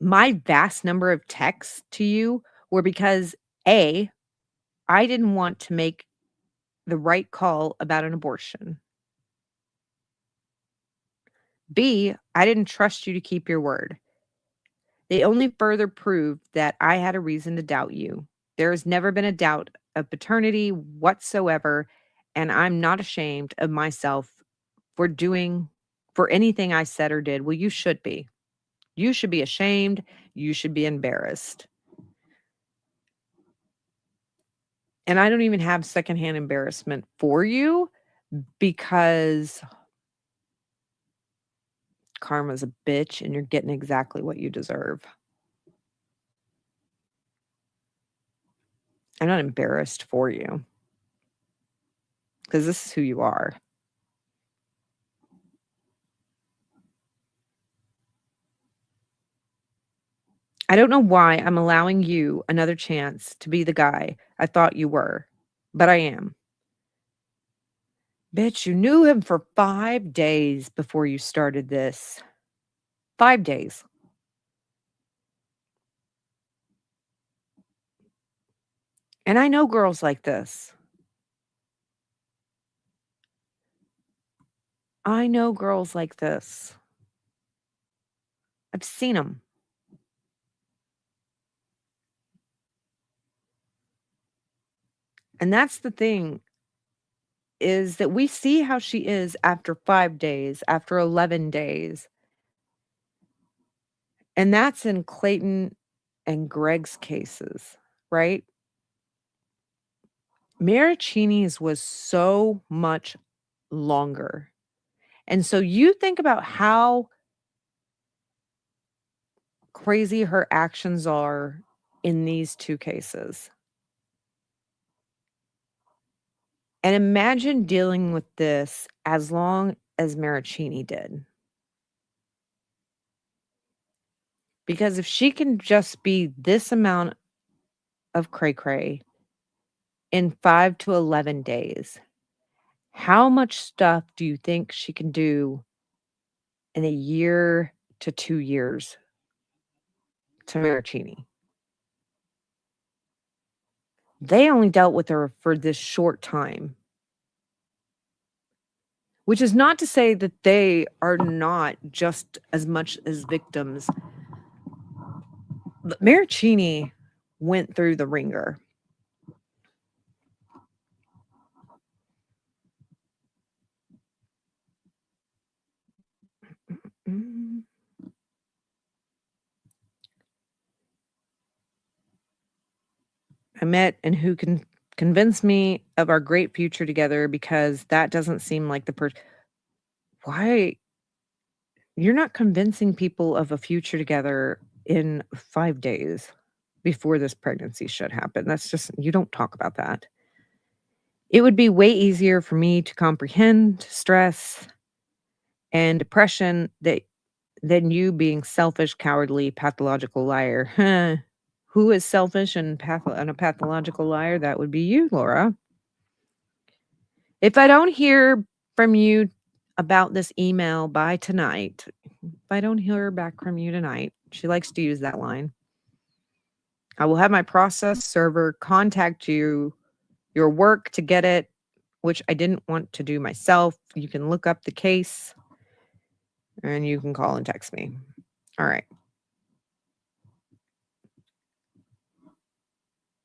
My vast number of texts to you were because A, I didn't want to make the right call about an abortion. B, I didn't trust you to keep your word. They only further proved that I had a reason to doubt you. There has never been a doubt of paternity whatsoever, and I'm not ashamed of myself for anything I said or did. Well, you should be. You should be ashamed. You should be embarrassed. And I don't even have secondhand embarrassment for you because karma's a bitch and you're getting exactly what you deserve. I'm not embarrassed for you because this is who you are. I don't know why I'm allowing you another chance to be the guy I thought you were, but I am. Bitch, you knew him for 5 days before you started this. 5 days. And I know girls like this. I know girls like this. I've seen them. And that's the thing, is that we see how she is after 5 days, after 11 days. And that's in Clayton and Greg's cases, right? Maricini's was so much longer. And so you think about how crazy her actions are in these 2 cases. And imagine dealing with this as long as Maricini did. Because if she can just be this amount of cray-cray in 5 to 11 days, how much stuff do you think she can do in a year to 2 years to Maricini? They only dealt with her for this short time. Which is not to say that they are not just as much as victims. But Maricini went through the ringer. I met and who can convince me of our great future together because that doesn't seem like the person. Why? You're not convincing people of a future together in 5 days before this pregnancy should happen. That's just, you don't talk about that. It would be way easier for me to comprehend stress and depression than you being selfish, cowardly, pathological liar. Huh. Who is selfish and a pathological liar? That would be you, Laura. If I don't hear from you about this email by tonight, if I don't hear back from you tonight, she likes to use that line, I will have my process server contact you, your work to get it which I didn't want to do myself. You can look up the case and you can call and text me. All right.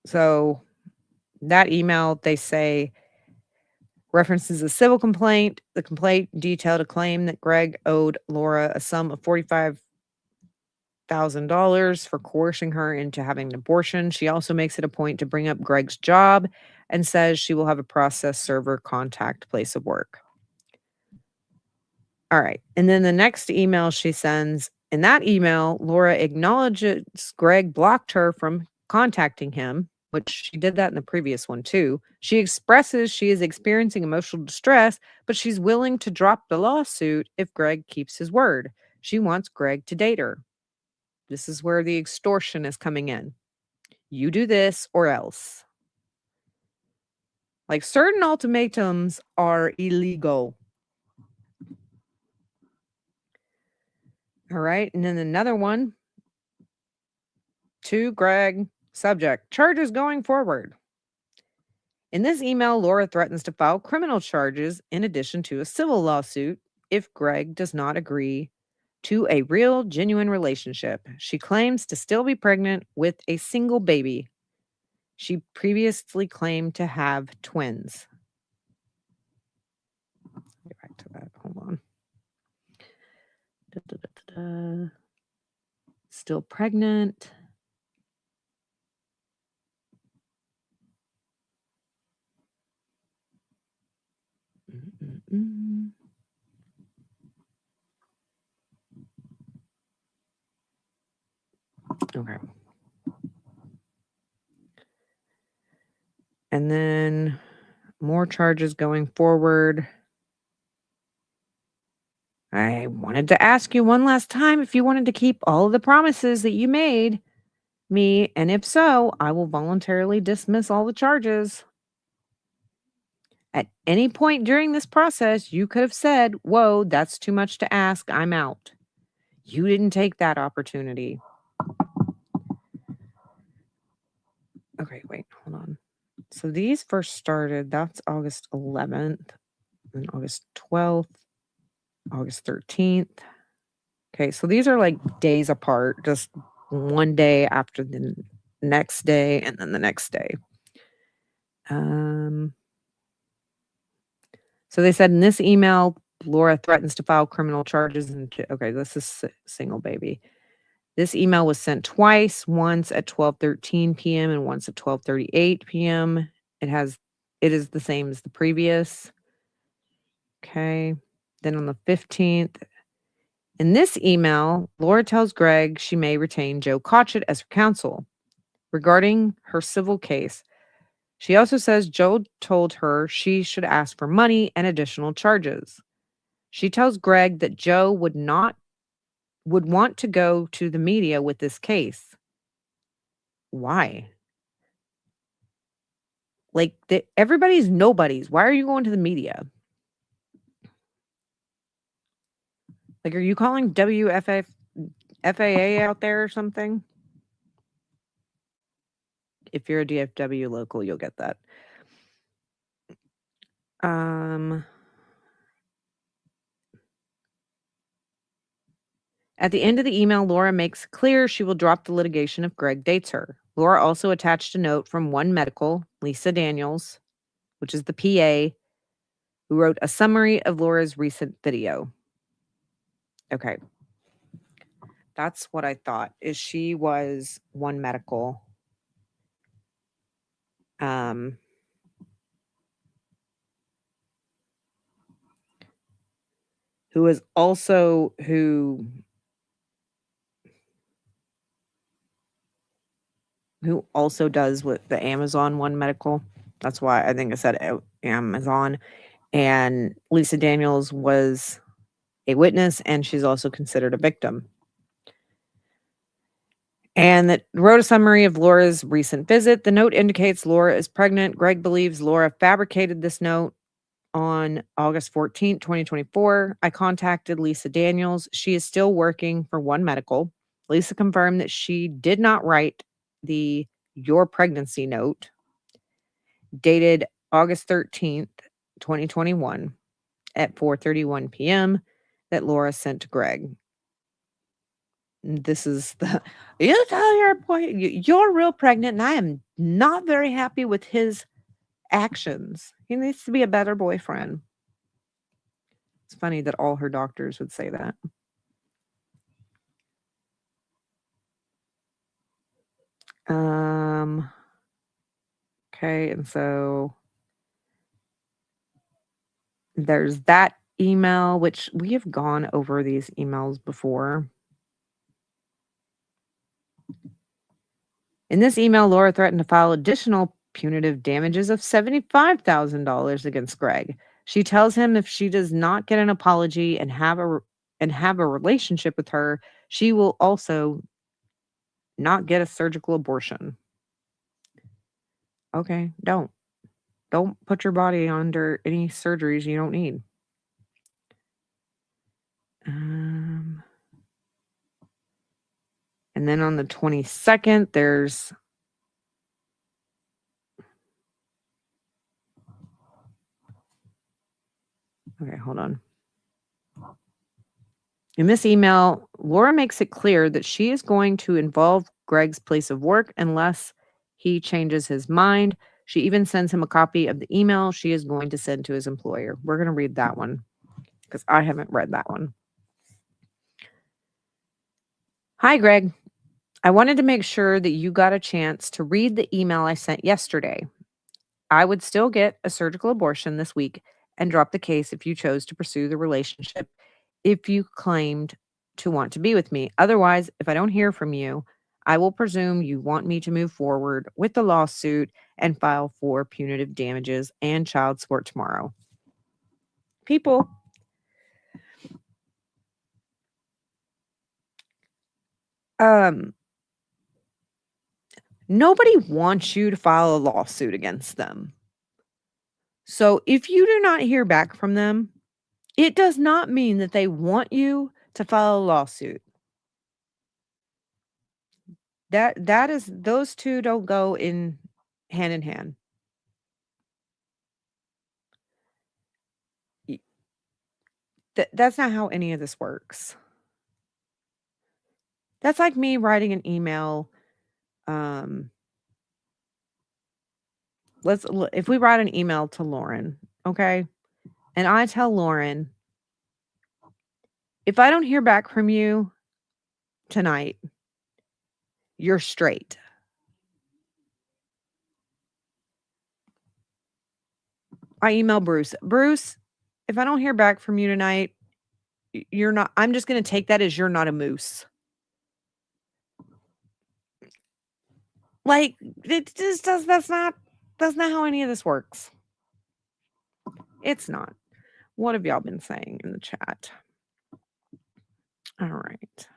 So that email, they say, references a civil complaint. The complaint detailed a claim that Greg owed Laura a sum of $45,000 for coercing her into having an abortion. She also makes it a point to bring up Greg's job and says she will have a process server contact place of work. All right. And then the next email she sends, in that email, Laura acknowledges Greg blocked her from contacting him, which she did that in the previous one too. She expresses she is experiencing emotional distress, but she's willing to drop the lawsuit if Greg keeps his word. She wants Greg to date her. This is where the extortion is coming in. You do this or else. Like, certain ultimatums are illegal. All right. And then another one to Greg. Subject: charges going forward. In this email, Laura threatens to file criminal charges in addition to a civil lawsuit if Greg does not agree to a real, genuine relationship. She claims to still be pregnant with a single baby. She previously claimed to have twins. Get back to that. Hold on. Still pregnant. Okay. And then more charges going forward. I wanted to ask you one last time if you wanted to keep all of the promises that you made me, and if so, I will voluntarily dismiss all the charges. At any point during this process, you could have said, "Whoa, that's too much to ask. I'm out." You didn't take that opportunity. Okay, wait, hold on. So these first started, that's August 11th, and August 12th, August 13th. Okay, so these are like days apart, just one day after the next day and then the next day. So they said in this email, Laura threatens to file criminal charges. Okay, this is single baby. This email was sent twice, once at 12:13 p.m. and once at 12:38 p.m. It is the same as the previous. Okay. Then on the 15th, in this email, Laura tells Greg she may retain Joe Cotchett as her counsel regarding her civil case. She also says Joe told her she should ask for money and additional charges. She tells Greg that Joe would want to go to the media with this case. Why? Like, everybody's nobodies. Why are you going to the media? Like, are you calling FAA out there or something? If you're a DFW local, you'll get that. At the end of the email, Laura makes clear she will drop the litigation if Greg dates her. Laura also attached a note from One Medical, Lisa Daniels, which is the PA, who wrote a summary of Laura's recent video. Okay. That's what I thought, is she was One Medical. Who is also who also does with the Amazon One Medical. That's why I think I said Amazon. And Lisa Daniels was a witness, and she's also considered a victim. And that wrote a summary of Laura's recent visit. The note indicates Laura is pregnant. Greg believes Laura fabricated this note on August 14th, 2024. I contacted Lisa Daniels. She is still working for One Medical. Lisa confirmed that she did not write the "your pregnancy" note dated August 13th. 2021 at 4:31 p.m. that Laura sent to Greg. This is the you tell your boy you're real pregnant, and I am not very happy with his actions. He needs to be a better boyfriend. It's funny that all her doctors would say that. Okay, and so there's that email, which we have gone over these emails before. In this email, Laura threatened to file additional punitive damages of $75,000 against Greg. She tells him if she does not get an apology and have a relationship with her, she will also not get a surgical abortion. Okay, don't put your body under any surgeries you don't need. And then on the 22nd, there's okay, hold on. In this email, Laura makes it clear that she is going to involve Greg's place of work unless he changes his mind. She even sends him a copy of the email she is going to send to his employer. We're going to read that one because I haven't read that one. Hi, Greg. I wanted to make sure that you got a chance to read the email I sent yesterday. I would still get a surgical abortion this week and drop the case if you chose to pursue the relationship if you claimed to want to be with me. Otherwise, if I don't hear from you, I will presume you want me to move forward with the lawsuit and file for punitive damages and child support tomorrow. People, nobody wants you to file a lawsuit against them. So if you do not hear back from them, it does not mean that they want you to file a lawsuit. That is, those two don't go in hand. That's not how any of this works. That's like me writing an email. If we write an email to Lauren, okay, and I tell Lauren, if I don't hear back from you tonight, you're straight. I email Bruce. Bruce, if I don't hear back from you tonight, you're not. I'm just going to take that as you're not a moose. Like, it just does. That's not how any of this works. It's not. What have y'all been saying in the chat? All right.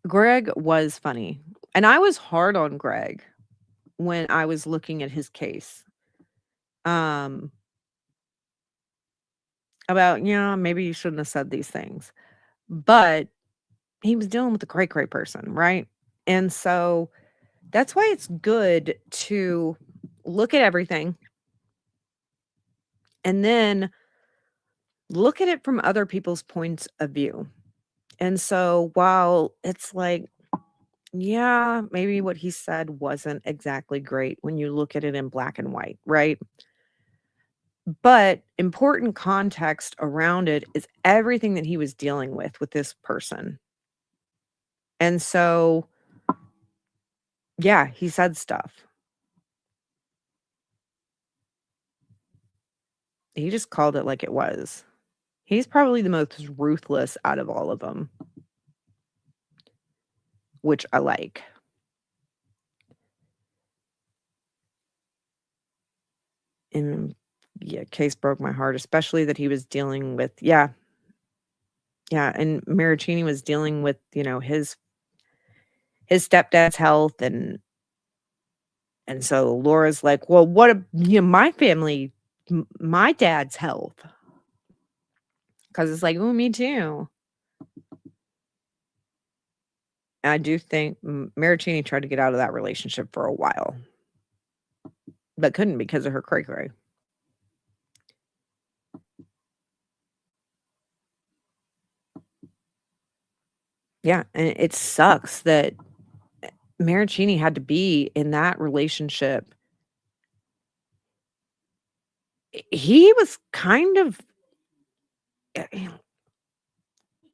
Greg was funny. And I was hard on Greg when I was looking at his case. About, maybe you shouldn't have said these things. But he was dealing with a cray person, right? And so that's why it's good to look at everything and then look at it from other people's points of view. And so while it's like, yeah, maybe what he said wasn't exactly great when you look at it in black and white, right? But important context around it is everything that he was dealing with this person. And so, yeah, he said stuff. He just called it like it was. He's probably the most ruthless out of all of them, which I like. And yeah, case broke my heart, especially that he was dealing with, yeah, and Maricini was dealing with, his stepdad's health, and so Laura's like, well, what, my family, my dad's health, because it's like, oh, me too. And I do think Maricini tried to get out of that relationship for a while. but couldn't because of her cray-cray. Yeah, and it sucks that Maricini had to be in that relationship. He was kind of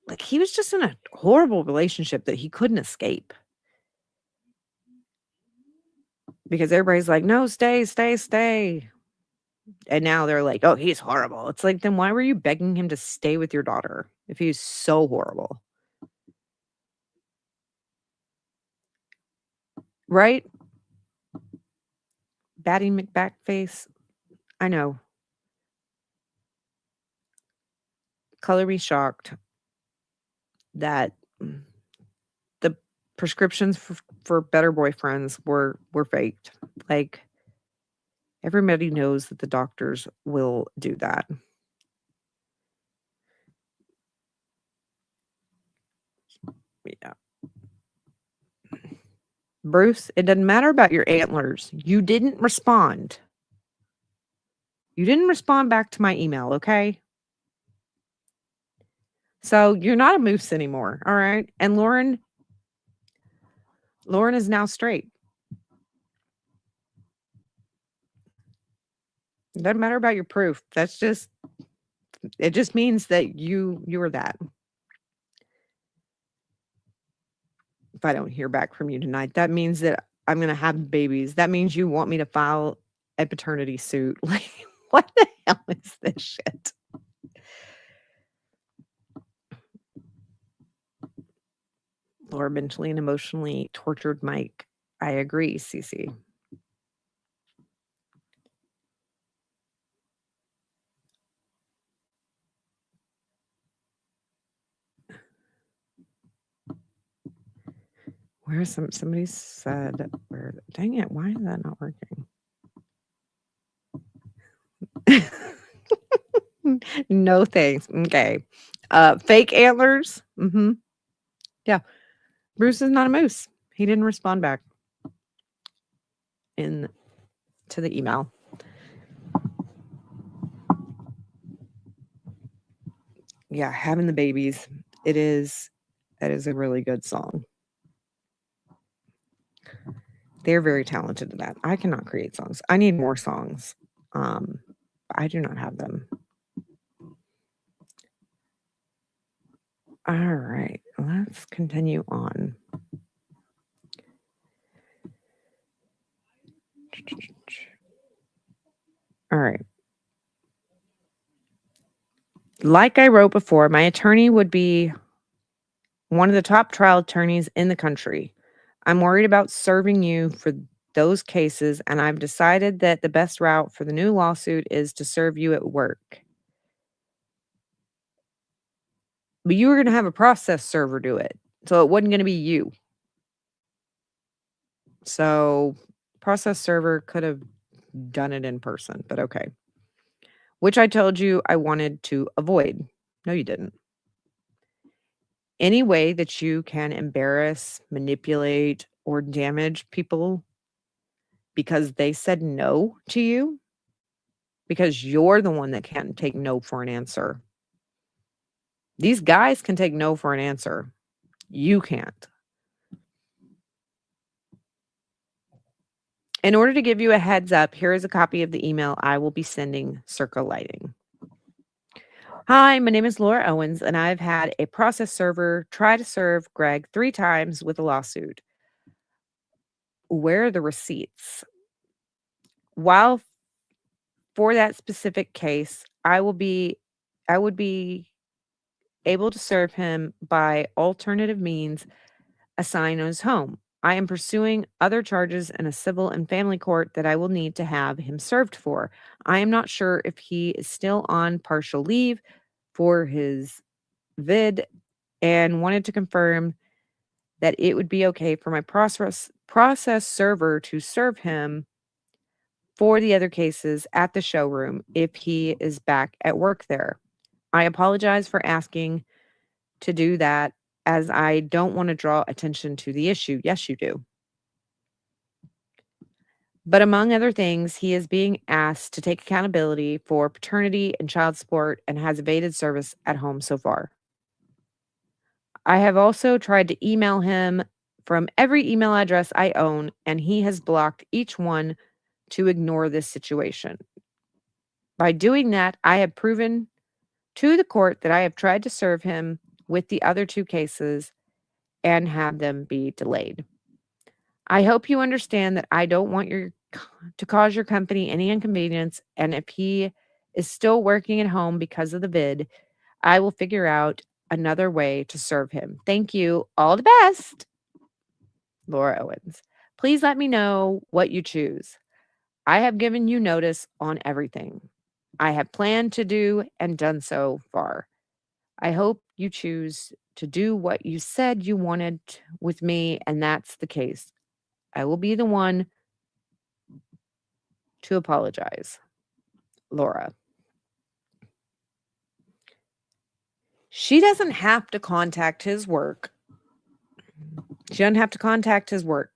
like he was just in a horrible relationship that he couldn't escape. Because everybody's like, "No, stay, stay, stay." And now they're like, "Oh, he's horrible." It's like, then why were you begging him to stay with your daughter if he's so horrible? Right? Batty McBackface. I know. Color me shocked that the prescriptions for better boyfriends were faked. Like, everybody knows that the doctors will do that. Yeah. Bruce, it doesn't matter about your antlers. You didn't respond. You didn't respond back to my email, okay? So you're not a moose anymore, all right? And Lauren is now straight. It doesn't matter about your proof. It just means that you were that. If I don't hear back from you tonight, that means that I'm going to have babies. That means you want me to file a paternity suit. Like, what the hell is this shit? Laura mentally and emotionally tortured Mike. I agree, Cece. Where's somebody said where? Dang it! Why is that not working? No thanks. Okay. Fake antlers. Mm-hmm. Yeah. Bruce is not a moose. He didn't respond back to the email. Yeah, having the babies. That is a really good song. They're very talented at that. I cannot create songs. I need more songs. I do not have them. All right, let's continue on. All right. Like I wrote before, my attorney would be one of the top trial attorneys in the country. I'm worried about serving you for those cases, and I've decided that the best route for the new lawsuit is to serve you at work. But you were going to have a process server do it, so it wasn't going to be you. So process server could have done it in person, but okay. Which I told you I wanted to avoid. No, you didn't. Any way that you can embarrass, manipulate, or damage people because they said no to you, because you're the one that can't take no for an answer. These guys can take no for an answer. You can't. In order to give you a heads up, here is a copy of the email I will be sending Circa Lighting. Hi, my name is Laura Owens, and I've had a process server try to serve Greg 3 times with a lawsuit. Where are the receipts? While for that specific case, I would be able to serve him by alternative means assigned on his home. I am pursuing other charges in a civil and family court that I will need to have him served for. I am not sure if he is still on partial leave for his vid and wanted to confirm that it would be okay for my process server to serve him for the other cases at the showroom if he is back at work there. I apologize for asking to do that, as I don't want to draw attention to the issue. Yes, you do. But among other things, he is being asked to take accountability for paternity and child support and has evaded service at home so far. I have also tried to email him from every email address I own, and he has blocked each one to ignore this situation. By doing that, I have proven to the court that I have tried to serve him with the other 2 cases and have them be delayed. I hope you understand that I don't want to cause your company any inconvenience, and if he is still working at home because of the vid, I will figure out another way to serve him. Thank you. All the best, Laura Owens. Please let me know what you choose. I have given you notice on everything I have planned to do and done so far. I hope you choose to do what you said you wanted with me, and that's the case. I will be the one to apologize. Laura. She doesn't have to contact his work. She doesn't have to contact his work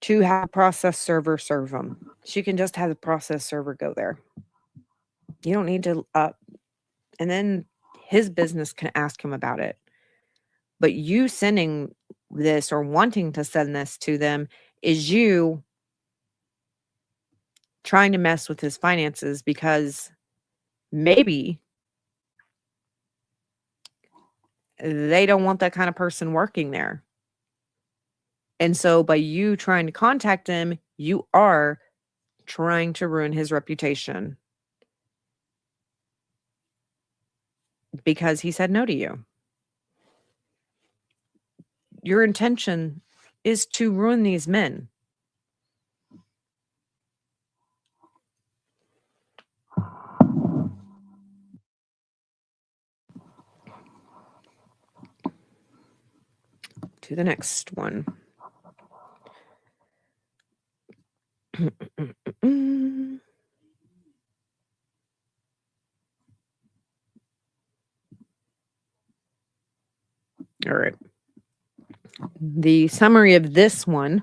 to have a process server serve him. She can just have the process server go there. You don't need to and then his business can ask him about it. But you sending this or wanting to send this to them is you trying to mess with his finances because maybe they don't want that kind of person working there. And so by you trying to contact him, you are trying to ruin his reputation because he said no to you. Your intention is to ruin these men. To the next one. All right. The summary of this one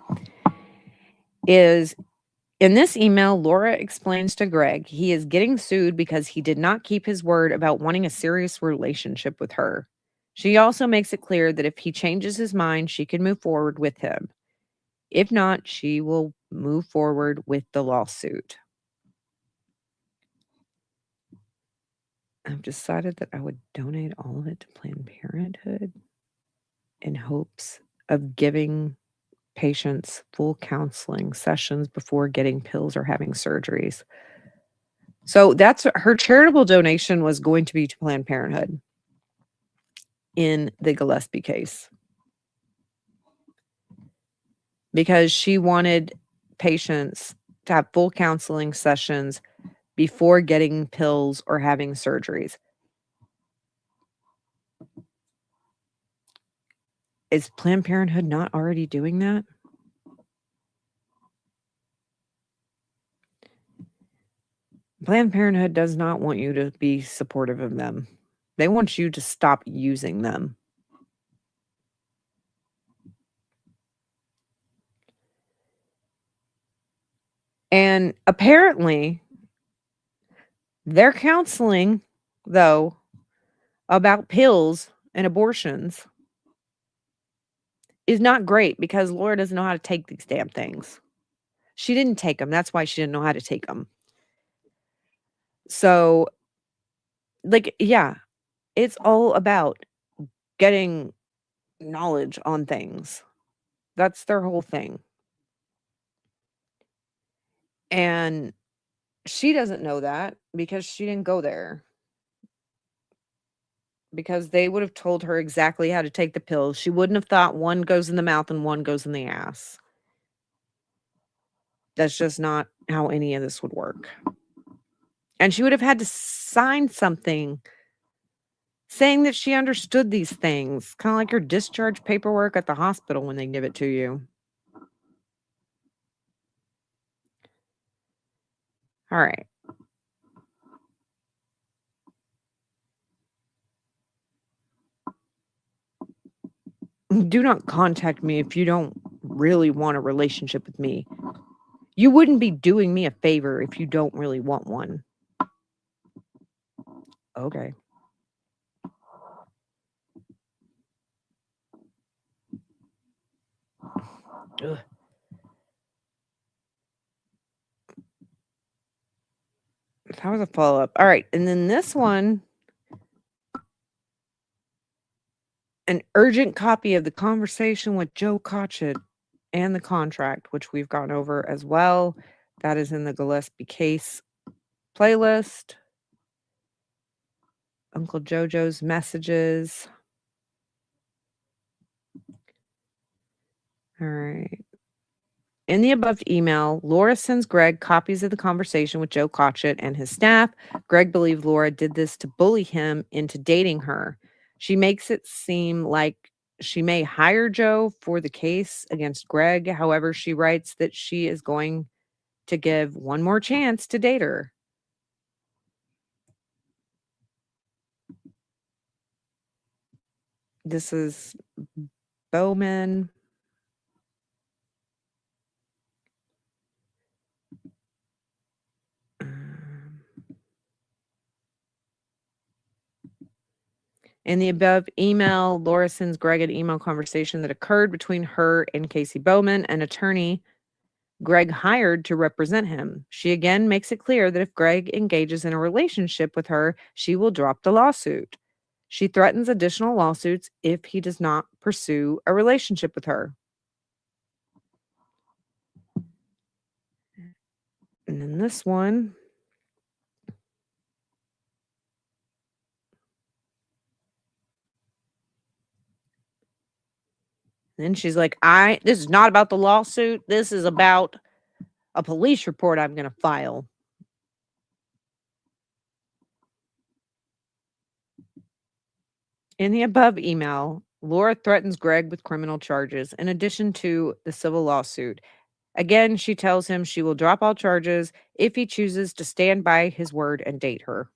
is in this email, Laura explains to Greg he is getting sued because he did not keep his word about wanting a serious relationship with her. She also makes it clear that if he changes his mind, she can move forward with him. If not, she will move forward with the lawsuit. I've decided that I would donate all of it to Planned Parenthood in hopes of giving patients full counseling sessions before getting pills or having surgeries. So that's her charitable donation was going to be to Planned Parenthood in the Gillespie case because she wanted patients to have full counseling sessions before getting pills or having surgeries. Is Planned Parenthood not already doing that? Planned Parenthood does not want you to be supportive of them. They want you to stop using them. And apparently, their counseling, though, about pills and abortions is not great because Laura doesn't know how to take these damn things. She didn't take them. That's why she didn't know how to take them. So, yeah, it's all about getting knowledge on things. That's their whole thing. And she doesn't know that because she didn't go there. Because they would have told her exactly how to take the pills. She wouldn't have thought one goes in the mouth and one goes in the ass. That's just not how any of this would work. And she would have had to sign something saying that she understood these things, kind of like your discharge paperwork at the hospital when they give it to you. All right. Do not contact me if you don't really want a relationship with me. You wouldn't be doing me a favor if you don't really want one. Okay. Ugh. That was a follow-up. All right. And then this one, an urgent copy of the conversation with Joe Cotchett and the contract, which we've gone over as well. That is in the Gillespie case playlist. Uncle Jojo's messages. All right. In the above email, Laura sends Greg copies of the conversation with Joe Cotchett and his staff. Greg believed Laura did this to bully him into dating her. She makes it seem like she may hire Joe for the case against Greg. However, she writes that she is going to give one more chance to date her. This is Bowman. In the above email, Laura sends Greg an email conversation that occurred between her and Casey Bowman, an attorney Greg hired to represent him. She again makes it clear that if Greg engages in a relationship with her, she will drop the lawsuit. She threatens additional lawsuits if he does not pursue a relationship with her. And then this one. Then she's like, this is not about the lawsuit. This is about a police report I'm going to file. In the above email, Laura threatens Greg with criminal charges in addition to the civil lawsuit. Again, she tells him she will drop all charges if he chooses to stand by his word and date her.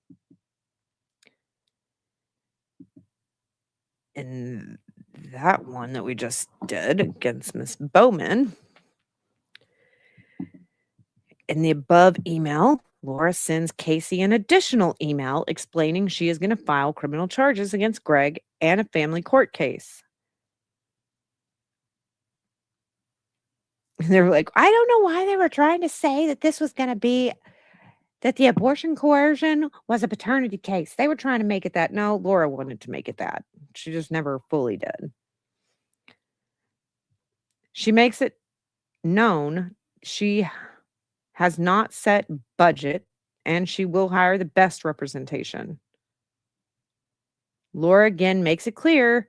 And that one that we just did against Miss Bowman. In the above email, Laura sends Casey an additional email explaining she is going to file criminal charges against Greg and a family court case. And they were like, I don't know why they were trying to say that this was going to be, that the abortion coercion was a paternity case. They were trying to make it that. No, Laura wanted to make it that. She just never fully did. She makes it known she has not set budget and she will hire the best representation. Laura again makes it clear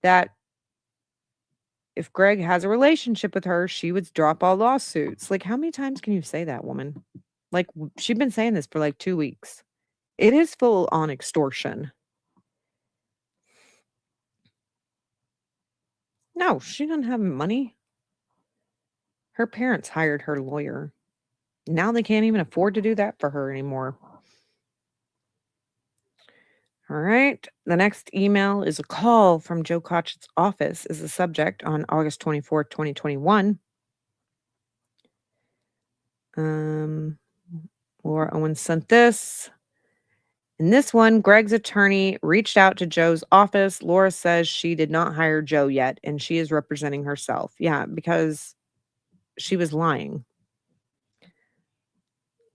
that if Greg has a relationship with her, she would drop all lawsuits. Like, how many times can you say that, woman? Like, she's been saying this for like 2 weeks. It is full on extortion. No, she doesn't have money. Her parents hired her lawyer. Now they can't even afford to do that for her anymore. All right. The next email is a call from Joe Cotchett's office is the subject on August 24th, 2021. Laura Owens sent this. In this one, Greg's attorney reached out to Joe's office. Laura says she did not hire Joe yet, and she is representing herself. Yeah, because she was lying.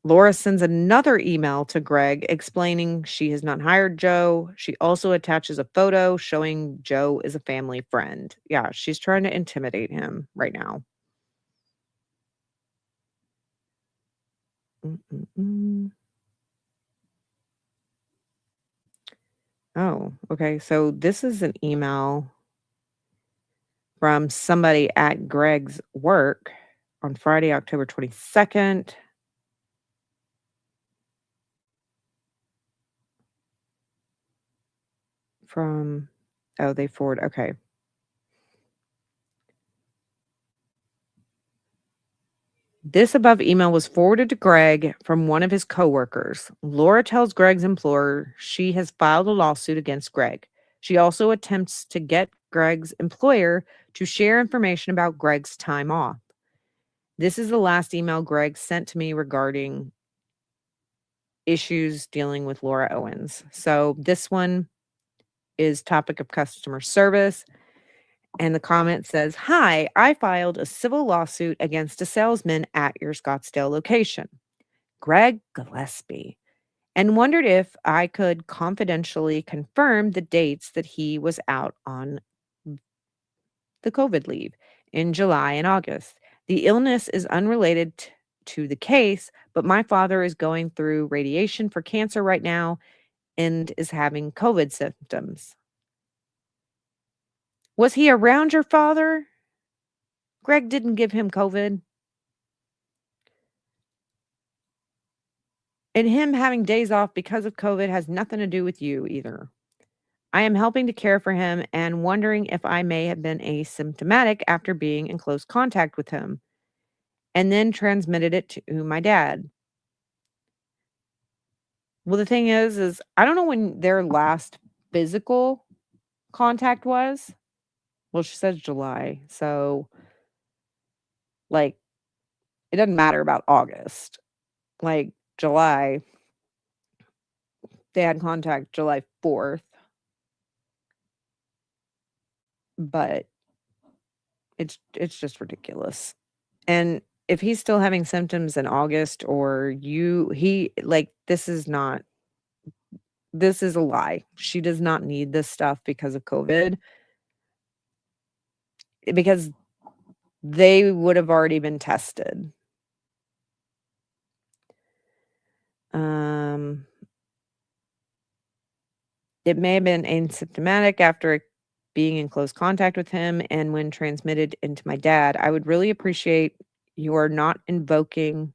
Laura sends another email to Greg explaining she has not hired Joe. She also attaches a photo showing Joe is a family friend. Yeah, she's trying to intimidate him right now. Oh, okay. So this is an email from somebody at Greg's work on Friday, October 22nd. They forward. Okay. This above email was forwarded to Greg from one of his coworkers. Laura tells Greg's employer she has filed a lawsuit against Greg. She also attempts to get Greg's employer to share information about Greg's time off. This is the last email Greg sent to me regarding issues dealing with Laura Owens. So this one is topic of customer service. And the comment says, "Hi, I filed a civil lawsuit against a salesman at your Scottsdale location, Greg Gillespie, and wondered if I could confidentially confirm the dates that he was out on the COVID leave in July and August. The illness is unrelated to the case, but my father is going through radiation for cancer right now and is having COVID symptoms." Was he around your father? Greg didn't give him COVID. And him having days off because of COVID has nothing to do with you either. I am helping to care for him and wondering if I may have been asymptomatic after being in close contact with him and then transmitted it to my dad. Well, the thing is I don't know when their last physical contact was. Well, she says July. So, like, it doesn't matter about August. Like, July, they had contact July 4th, but it's just ridiculous. And if he's still having symptoms in August or this is a lie. She does not need this stuff because of COVID, because they would have already been tested. It may have been asymptomatic after being in close contact with him and when transmitted into my dad. I would really appreciate your not involving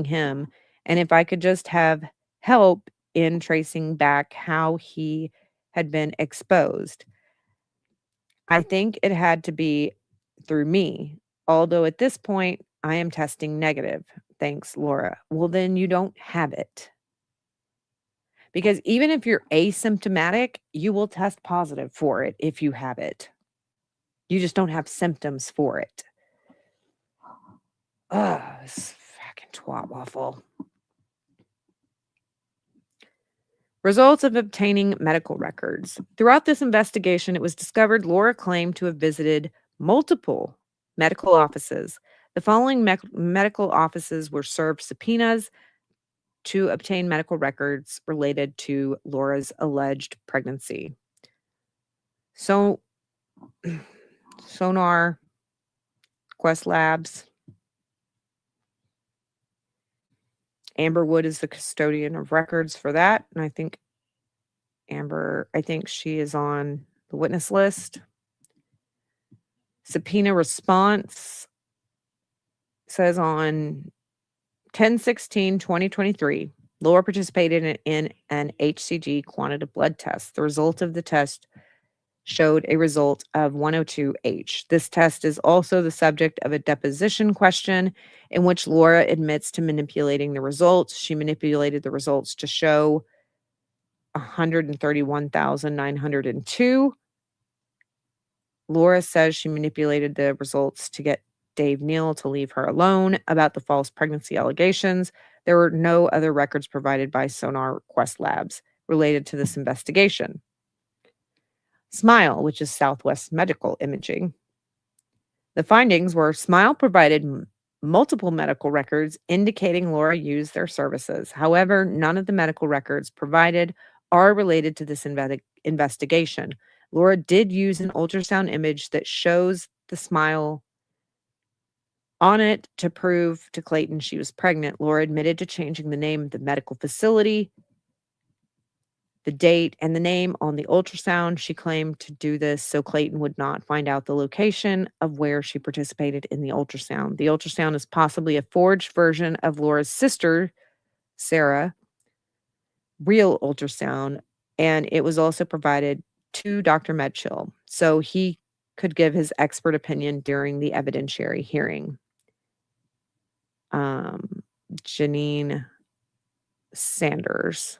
him, and if I could just have help in tracing back how he had been exposed. I think it had to be through me, although at this point I am testing negative. Thanks, Laura. Well, then you don't have it. Because even if you're asymptomatic, you will test positive for it if you have it. You just don't have symptoms for it. Ugh, this fucking twat waffle. Results of obtaining medical records. Throughout this investigation, it was discovered Laura claimed to have visited multiple medical offices. The following medical offices were served subpoenas to obtain medical records related to Laura's alleged pregnancy. So, Sonar, Quest Labs. Amber Wood is the custodian of records for that. And I think she is on the witness list. Subpoena response says on 10/16/2023, Laura participated in an HCG quantitative blood test. The result of the test showed a result of 102H. This test is also the subject of a deposition question in which Laura admits to manipulating the results. She manipulated the results to show 131,902. Laura says she manipulated the results to get Dave Neal to leave her alone about the false pregnancy allegations. There were no other records provided by Sonar Quest Labs related to this investigation. Smile, which is Southwest Medical Imaging. The findings were Smile provided multiple medical records indicating Laura used their services. However, none of the medical records provided are related to this investigation. Laura did use an ultrasound image that shows the Smile on it to prove to Clayton she was pregnant. Laura admitted to changing the name of the medical facility, the date, and the name on the ultrasound. She claimed to do this so Clayton would not find out the location of where she participated in the ultrasound. The ultrasound is possibly a forged version of Laura's sister, Sarah, real ultrasound, and it was also provided to Dr. Medchill so he could give his expert opinion during the evidentiary hearing. Janine Sanders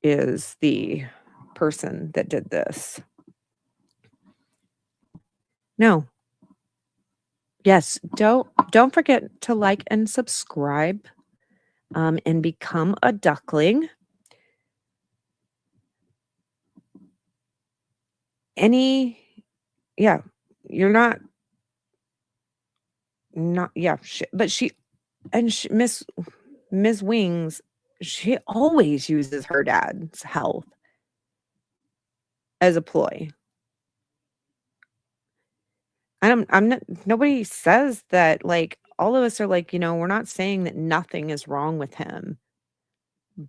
is the person that did this. No. Yes, don't forget to like and subscribe, and become a duckling. Yeah, you're not yeah, but Miss Wings, she always uses her dad's health as a ploy. I'm not nobody says that, like, all of us are like, we're not saying that nothing is wrong with him,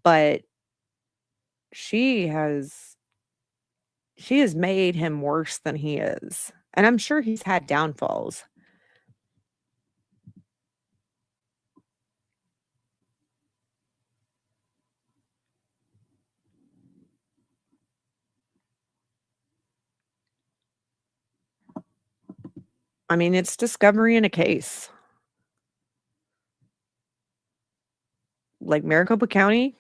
but she has she has made him worse than he is, and I'm sure he's had downfalls. I mean, it's discovery in a case. Like, Maricopa County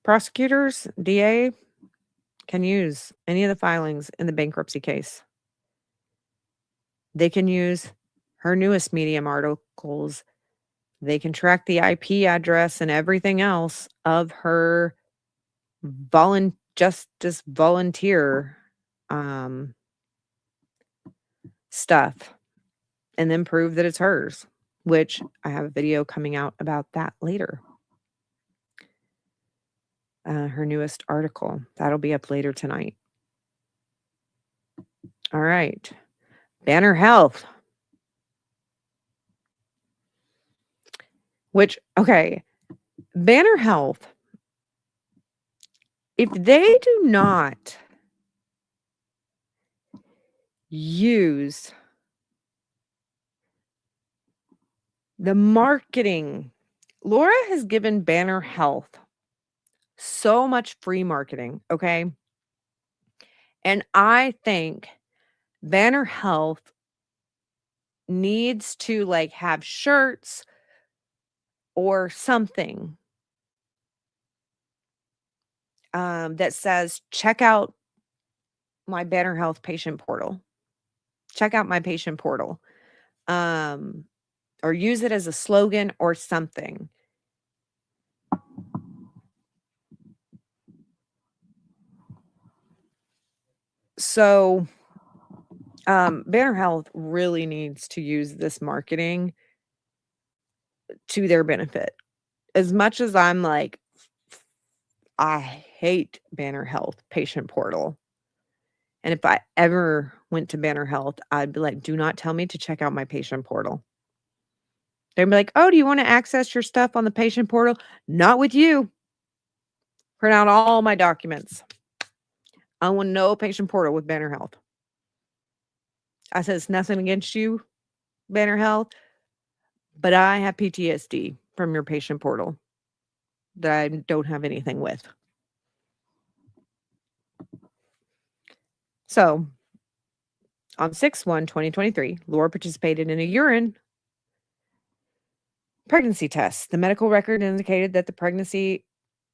prosecutors, DA, can use any of the filings in the bankruptcy case. They can use her newest Medium articles. They can track the IP address and everything else of her justice volunteer stuff, and then prove that it's hers, which I have a video coming out about that later. Her newest article. That'll be up later tonight. All right. Banner Health. Okay. Banner Health, if they do not use the marketing, Laura has given Banner Health so much free marketing, okay? And I think Banner Health needs to have shirts or something that says, check out my Banner Health patient portal. Check out my patient portal. Or use it as a slogan or something. So, Banner Health really needs to use this marketing to their benefit. As much as I'm like, I hate Banner Health patient portal. And if I ever went to Banner Health, I'd be like, do not tell me to check out my patient portal. They'd be like, oh, do you want to access your stuff on the patient portal? Not with you. Print out all my documents. I want no patient portal with Banner Health. I said, it's nothing against you, Banner Health, but I have PTSD from your patient portal that I don't have anything with. So, on 6/1/2023, Laura participated in a urine pregnancy test. The medical record indicated that the pregnancy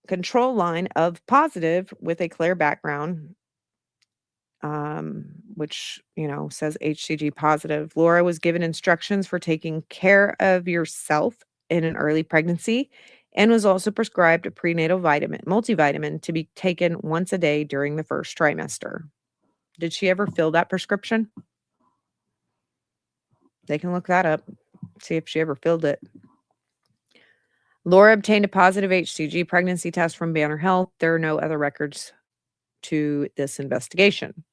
control line of positive with a clear background, which, says HCG positive. Laura was given instructions for taking care of yourself in an early pregnancy and was also prescribed a prenatal multivitamin to be taken once a day during the first trimester. Did she ever fill that prescription? They can look that up, see if she ever filled it. Laura obtained a positive HCG pregnancy test from Banner Health. There are no other records to this investigation.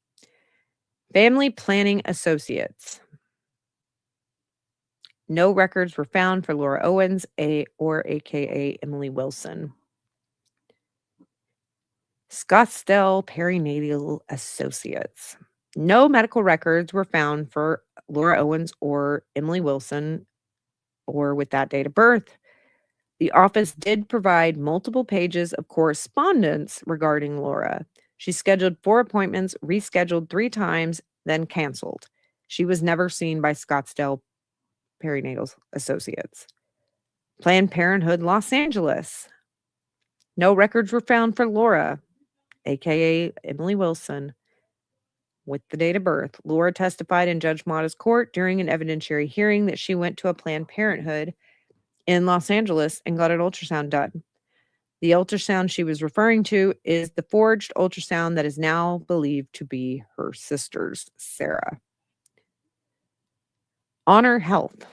Family Planning Associates. No records were found for Laura Owens, aka Emily Wilson. Scottsdale Perinatal Associates. No medical records were found for Laura Owens or Emily Wilson or with that date of birth. The office did provide multiple pages of correspondence regarding Laura. She scheduled 4 appointments, rescheduled 3 times, then canceled. She was never seen by Scottsdale Perinatal Associates. Planned Parenthood Los Angeles. No records were found for Laura, aka Emily Wilson. with the date of birth. Laura testified in Judge Mata's court during an evidentiary hearing that she went to a Planned Parenthood in Los Angeles and got an ultrasound done. The ultrasound she was referring to is the forged ultrasound that is now believed to be her sister's, Sarah. Honor Health.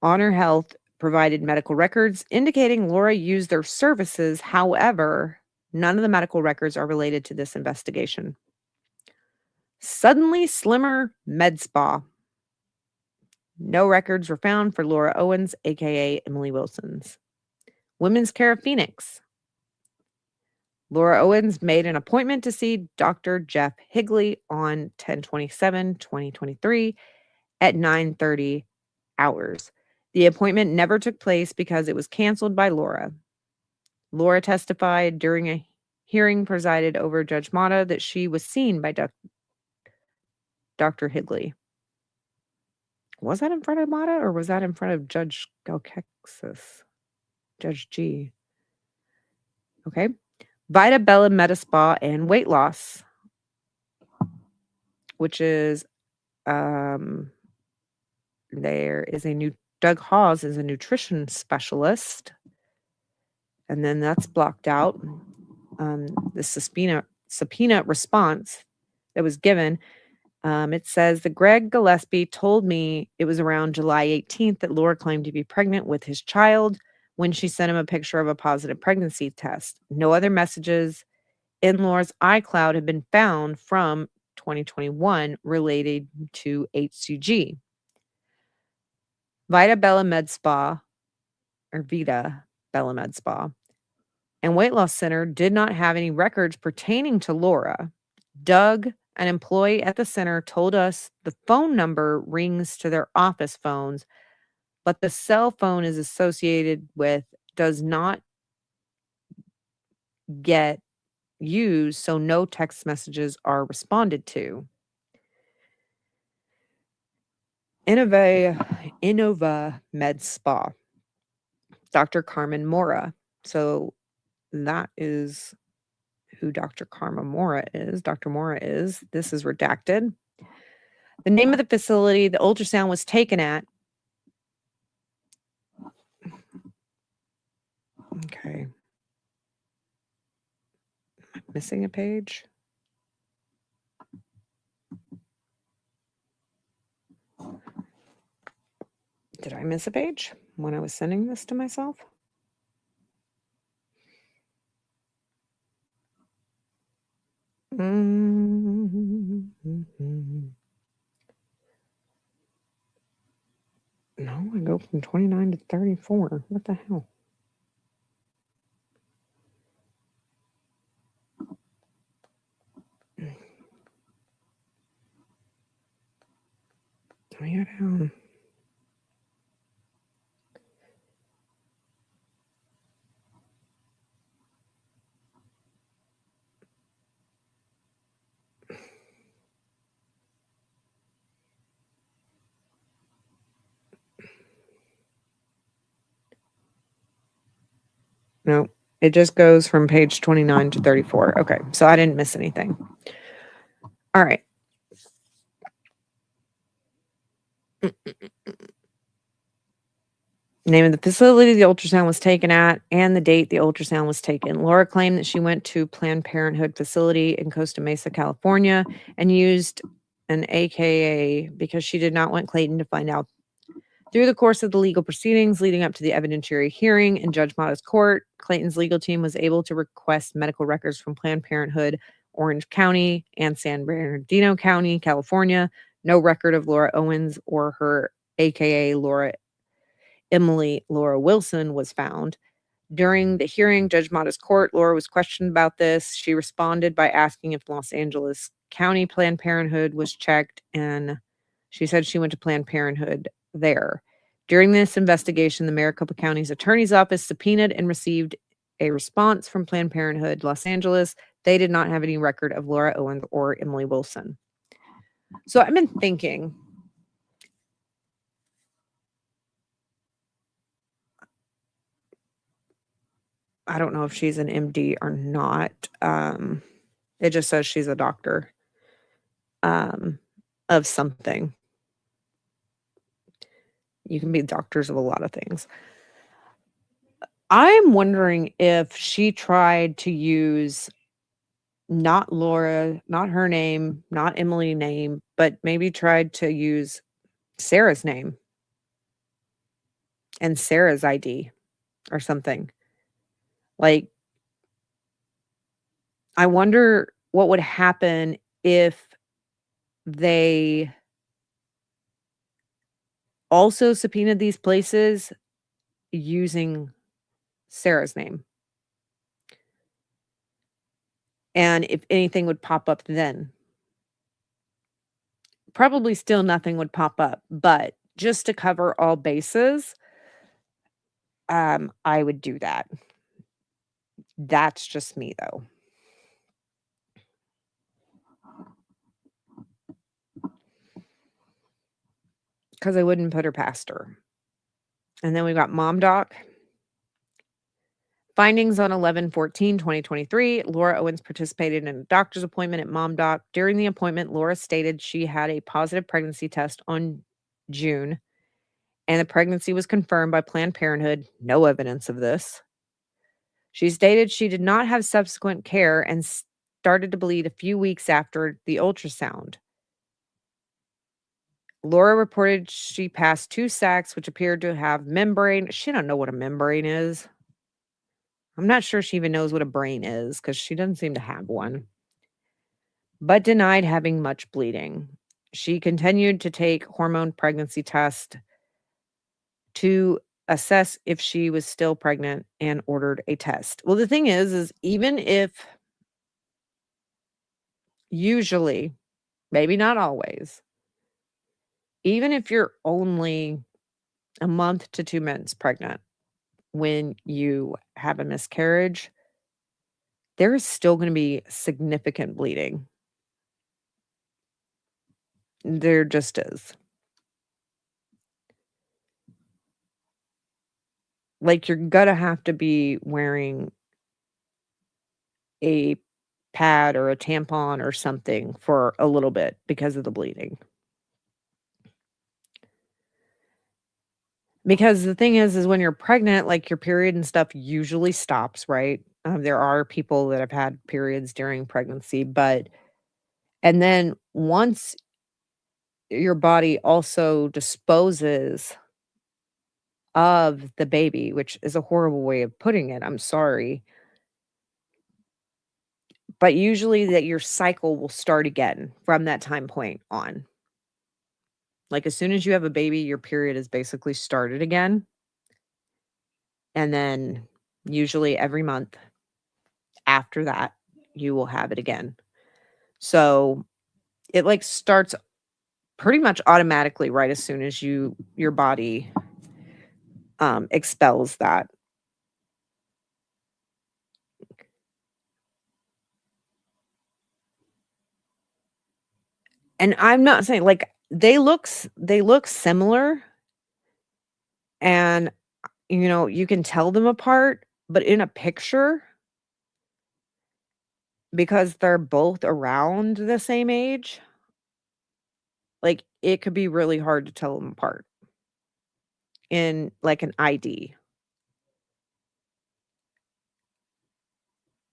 Honor Health provided medical records indicating Laura used their services. However, none of the medical records are related to this investigation. Suddenly Slimmer Med Spa. No records were found for Laura Owens, aka Emily Wilson's. Women's Care of Phoenix. Laura Owens made an appointment to see Dr. Jeff Higley on 10/27/2023 at 9:30 hours. The appointment never took place because it was canceled by Laura. Laura testified during a hearing presided over Judge Mata that she was seen by Dr. Higley. Was that in front of Mata or was that in front of Judge Galkexis? Judge G. Okay. Vita Bella Meta Spa and weight loss, which is there is a new Doug Hawes is a nutrition specialist, and then that's blocked out. The subpoena response that was given, it says that Greg Gillespie told me it was around July 18th that Laura claimed to be pregnant with his child when she sent him a picture of a positive pregnancy test. No other messages in Laura's iCloud have been found from 2021 related to HCG. Vita Bella Med Spa and Weight Loss Center did not have any records pertaining to Laura. Doug, an employee at the center, told us the phone number rings to their office phones, but the cell phone is associated with does not get used, so no text messages are responded to. Innova Med Spa, Dr. Carmen Mora. So that is who Dr. Carmen Mora is. Dr. Mora is. This is redacted. The name of the facility the ultrasound was taken at. Okay. Am I missing a page? Did I miss a page when I was sending this to myself? No, I go from 29 to 34. What the hell? Yeah, down. No, it just goes from page 29 to 34. Okay, so I didn't miss anything. All right. Name of the facility the ultrasound was taken at and the date the ultrasound was taken. Laura claimed that she went to Planned Parenthood facility in Costa Mesa, California, and used an AKA because she did not want Clayton to find out. Through the course of the legal proceedings leading up to the evidentiary hearing in Judge Mata's court, Clayton's legal team was able to request medical records from Planned Parenthood, Orange County, and San Bernardino County, California. No record of Laura Owens or her AKA Emily Laura Wilson was found. During the hearing, Judge Mata's court, Laura was questioned about this. She responded by asking if Los Angeles County Planned Parenthood was checked, and she said she went to Planned Parenthood there. During this investigation, the Maricopa County's attorney's office subpoenaed and received a response from Planned Parenthood Los Angeles. They did not have any record of Laura Owens or Emily Wilson. So I've been thinking, I don't know if she's an MD or not. It just says she's a doctor um, of something. You can be doctors of a lot of things. I'm wondering if she tried to use not Laura, not her name, not Emily's name, but maybe tried to use Sarah's name and Sarah's ID or something. Like, I wonder what would happen if they also subpoenaed these places using Sarah's name. And if anything would pop up then. Probably still nothing would pop up, but just to cover all bases, I would do that. That's just me, though. Because I wouldn't put her past her. And then we got Mom Doc. Findings on 11/14/2023. Laura Owens participated in a doctor's appointment at Mom Doc. During the appointment, Laura stated she had a positive pregnancy test on June, and the pregnancy was confirmed by Planned Parenthood. No evidence of this. She stated she did not have subsequent care and started to bleed a few weeks after the ultrasound. Laura reported she passed 2 sacs, which appeared to have membrane. She don't know what a membrane is. I'm not sure she even knows what a brain is because she doesn't seem to have one, but denied having much bleeding. She continued to take hormone pregnancy test to assess if she was still pregnant and ordered a test. Well, the thing is even if usually, maybe not always, even if you're only a month to 2 months pregnant when you have a miscarriage, there is still going to be significant bleeding. There just is. Like, you're going to have to be wearing a pad or a tampon or something for a little bit because of the bleeding. Because the thing is when you're pregnant, like, your period and stuff usually stops, right? There are people that have had periods during pregnancy, but and then once your body also disposes of the baby, which is a horrible way of putting it, I'm sorry. But usually that your cycle will start again from that time point on. Like, as soon as you have a baby, your period is basically started again. And then usually every month after that, you will have it again. So it like starts pretty much automatically right as soon as your body expels that. And I'm not saying like they look similar and you can tell them apart, but in a picture because they're both around the same age, like it could be really hard to tell them apart in like an ID.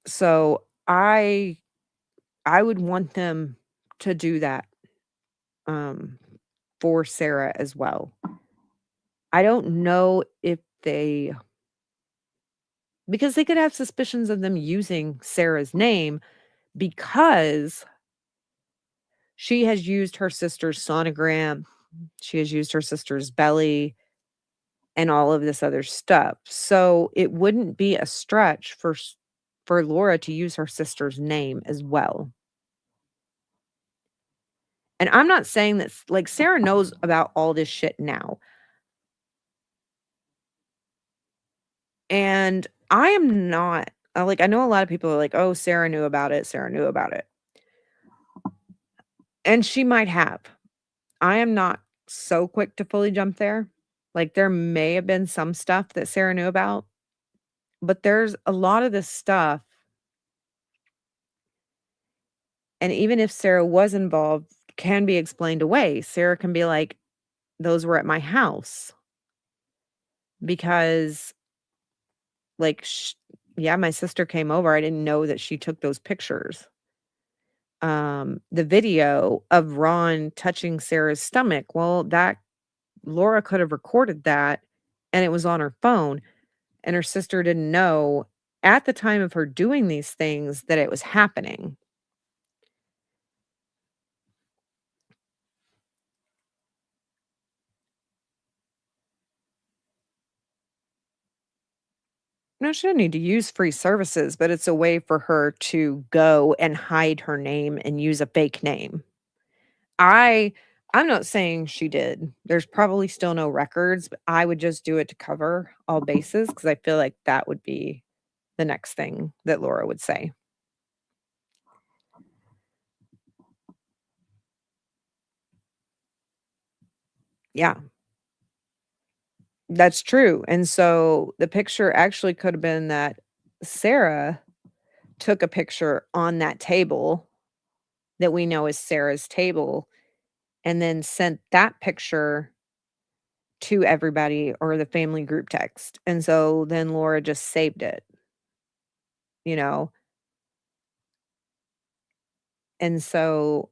So I would want them to do that um for Sarah as well. I don't know if they because they could have suspicions of them using Sarah's name because she has used her sister's sonogram, she has used her sister's belly and all of this other stuff. So it wouldn't be a stretch for Laura to use her sister's name as well. And I'm not saying that like Sarah knows about all this shit now. And I am not like I know a lot of people are like, "Oh, Sarah knew about it. Sarah knew about it." And she might have. I am not so quick to fully jump there. Like there may have been some stuff that Sarah knew about, but there's a lot of this stuff And even if Sarah was involved, can be explained away. Sarah can be like, those were at my house because, like, yeah, my sister came over. I didn't know that she took those pictures. The video of Ron touching Sarah's stomach, well, that Laura could have recorded that and it was on her phone, and her sister didn't know at the time of her doing these things that it was happening. No, she didn't need to use free services, but it's a way for her to go and hide her name and use a fake name. I I'm not saying she did. There's probably still no records, but I would just do it to cover all bases because I feel like that would be the next thing that Laura would say. Yeah, that's true. And so the picture actually could have been that Sarah took a picture on that table that we know is Sarah's table and then sent that picture to everybody or the family group text. And so then Laura just saved it, you know? And so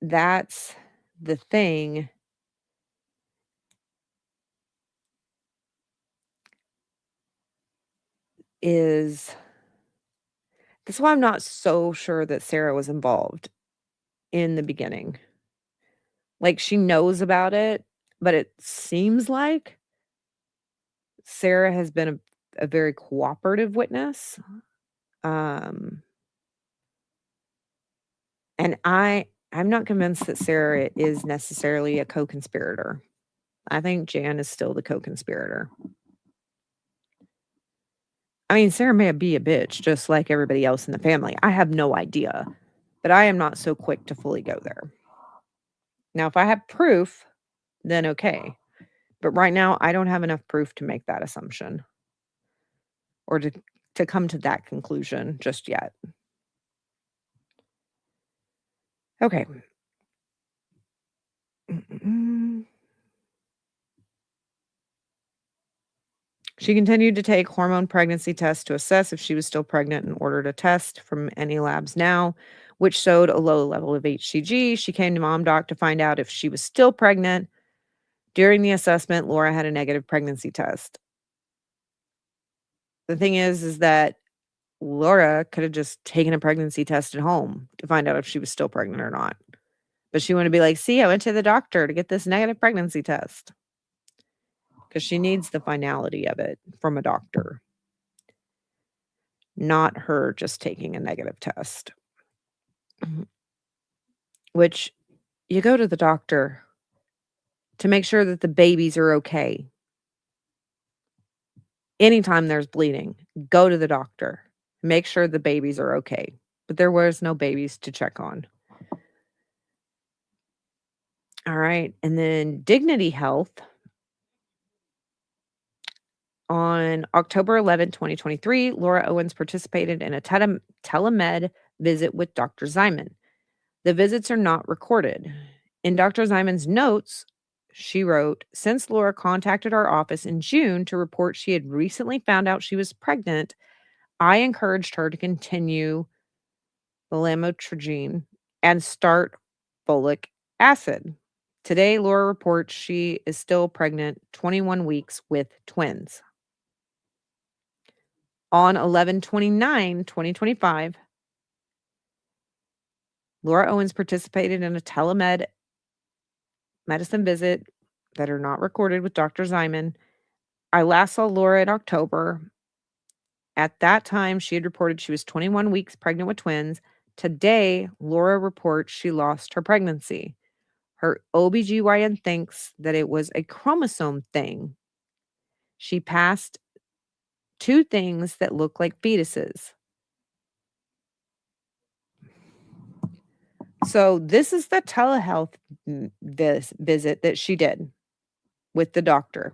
that's the thing is that's why I'm not so sure that Sarah was involved in the beginning. Like, she knows about it, but it seems like Sarah has been a very cooperative witness. Um, and I'm not convinced that Sarah is necessarily a co-conspirator. I think Jan is still the co-conspirator. I mean, Sarah may be a bitch just like everybody else in the family. I have no idea, but I am not so quick to fully go there. Now, if I have proof, then okay. But right now, I don't have enough proof to make that assumption or to come to that conclusion just yet. Okay. She continued to take hormone pregnancy tests to assess if she was still pregnant and ordered a test from any labs now, which showed a low level of HCG. She came to Mom Doc to find out if she was still pregnant. During the assessment, Laura had a negative pregnancy test. The thing is that Laura could have just taken a pregnancy test at home to find out if she was still pregnant or not. But she wanted to be like, see, I went to the doctor to get this negative pregnancy test. Because she needs the finality of it from a doctor, not her just taking a negative test. Which you go to the doctor to make sure that the babies are okay. Anytime there's bleeding, go to the doctor. Make sure the babies are okay. But there was no babies to check on. All right. And then Dignity Health on October 11, 2023, Laura Owens participated in a telemed visit with Dr. Zyman. The visits are not recorded. In Dr. Zyman's notes, she wrote, since Laura contacted our office in June to report she had recently found out she was pregnant, I encouraged her to continue the lamotrigine and start folic acid. Today, Laura reports she is still pregnant, 21 weeks with twins. On 11/29/2025, Laura Owens participated in a telemed medicine visit that are not recorded with Dr. Zyman. I last saw Laura in October. At that time, she had reported she was 21 weeks pregnant with twins. Today, Laura reports she lost her pregnancy. Her OBGYN thinks that it was a chromosome thing. She passed two things that look like fetuses. So this is the telehealth this visit that she did with the doctor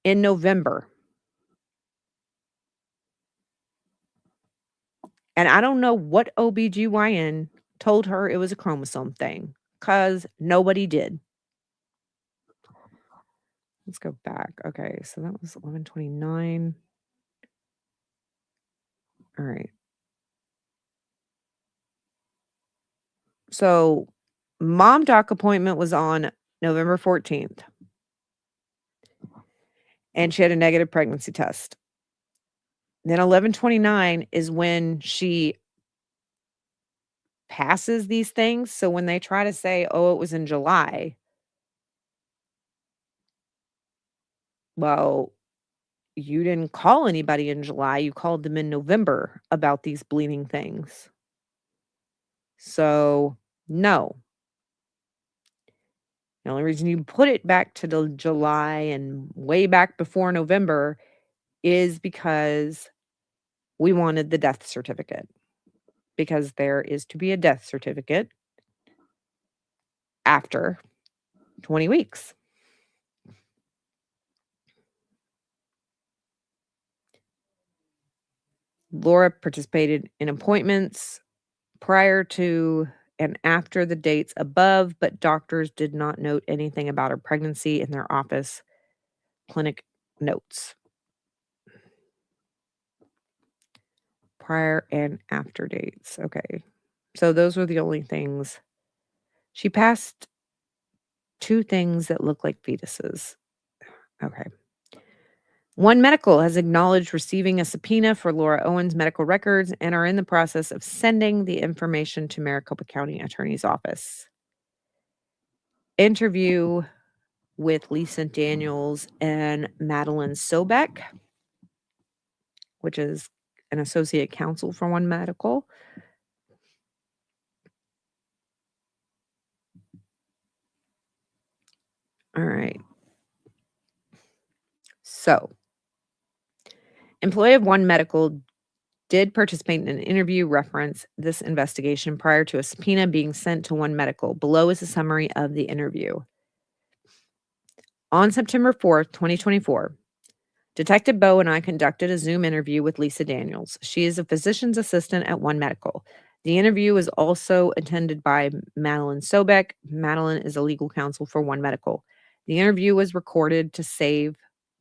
in November. And I don't know what OBGYN told her it was a chromosome thing, because nobody did. Let's go back. Okay, so that was 11/29. All right. So mom doc appointment was on November 14th, and she had a negative pregnancy test. Then 11/29 is when she passes these things. So when they try to say, "Oh, it was in July," well, you didn't call anybody in July. You called them in November about these bleeding things. So, no. The only reason you put it back to the July and way back before November is because we wanted the death certificate, because there is to be a death certificate after 20 weeks. Laura participated in appointments prior to and after the dates above, but doctors did not note anything about her pregnancy in their office clinic notes. Prior and after dates. Okay. So those were the only things. She passed 2 things that look like fetuses. Okay. One Medical has acknowledged receiving a subpoena for Laura Owens' medical records and are in the process of sending the information to Maricopa County Attorney's Office. Interview with Lisa Daniels and Madeline Sobeck, which is an associate counsel for One Medical. All right. So, employee of One Medical did participate in an interview reference this investigation prior to a subpoena being sent to One Medical. Below is a summary of the interview. On September 4th, 2024, Detective Bowe and I conducted a Zoom interview with Lisa Daniels. She is a physician's assistant at One Medical. The interview was also attended by Madeline Sobeck. Madeline is a legal counsel for One Medical. The interview was recorded to save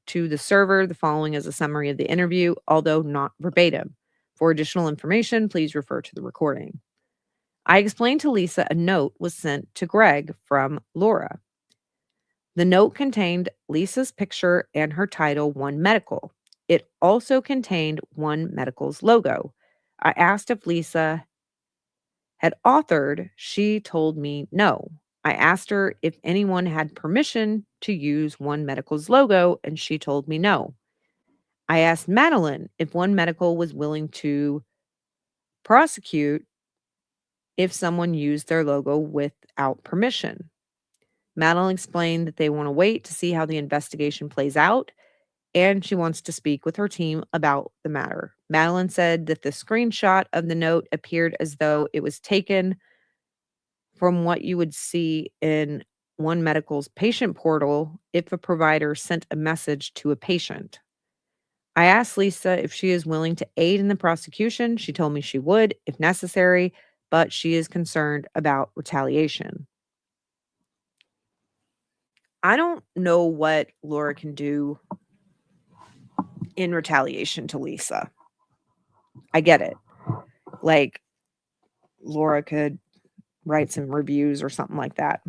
to the server. The following is a summary of the interview, although not verbatim. For additional information, please refer to the recording. I explained to Lisa a note was sent to Greg from Laura. The note contained Lisa's picture and her title, One Medical. It also contained One Medical's logo. I asked if Lisa had authored. She told me no. I asked her if anyone had permission to use One Medical's logo, and she told me no. I asked Madeline if One Medical was willing to prosecute if someone used their logo without permission. Madeline explained that they want to wait to see how the investigation plays out, and she wants to speak with her team about the matter. Madeline said that the screenshot of the note appeared as though it was taken from what you would see in One Medical's patient portal if a provider sent a message to a patient. I asked Lisa if she is willing to aid in the prosecution. She told me she would, if necessary, but she is concerned about retaliation. I don't know what Laura can do in retaliation to Lisa. I get it. Like, Laura could write some reviews or something like that.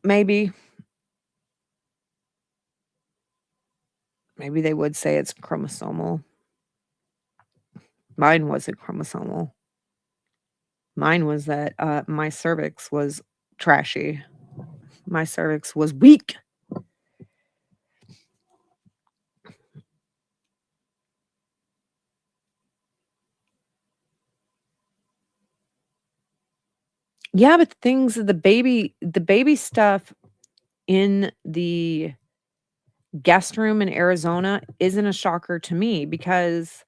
Maybe they would say it's chromosomal. Mine wasn't chromosomal. Mine was that my cervix was trashy. My cervix was weak. Yeah, but the baby stuff in the guest room in Arizona isn't a shocker to me, because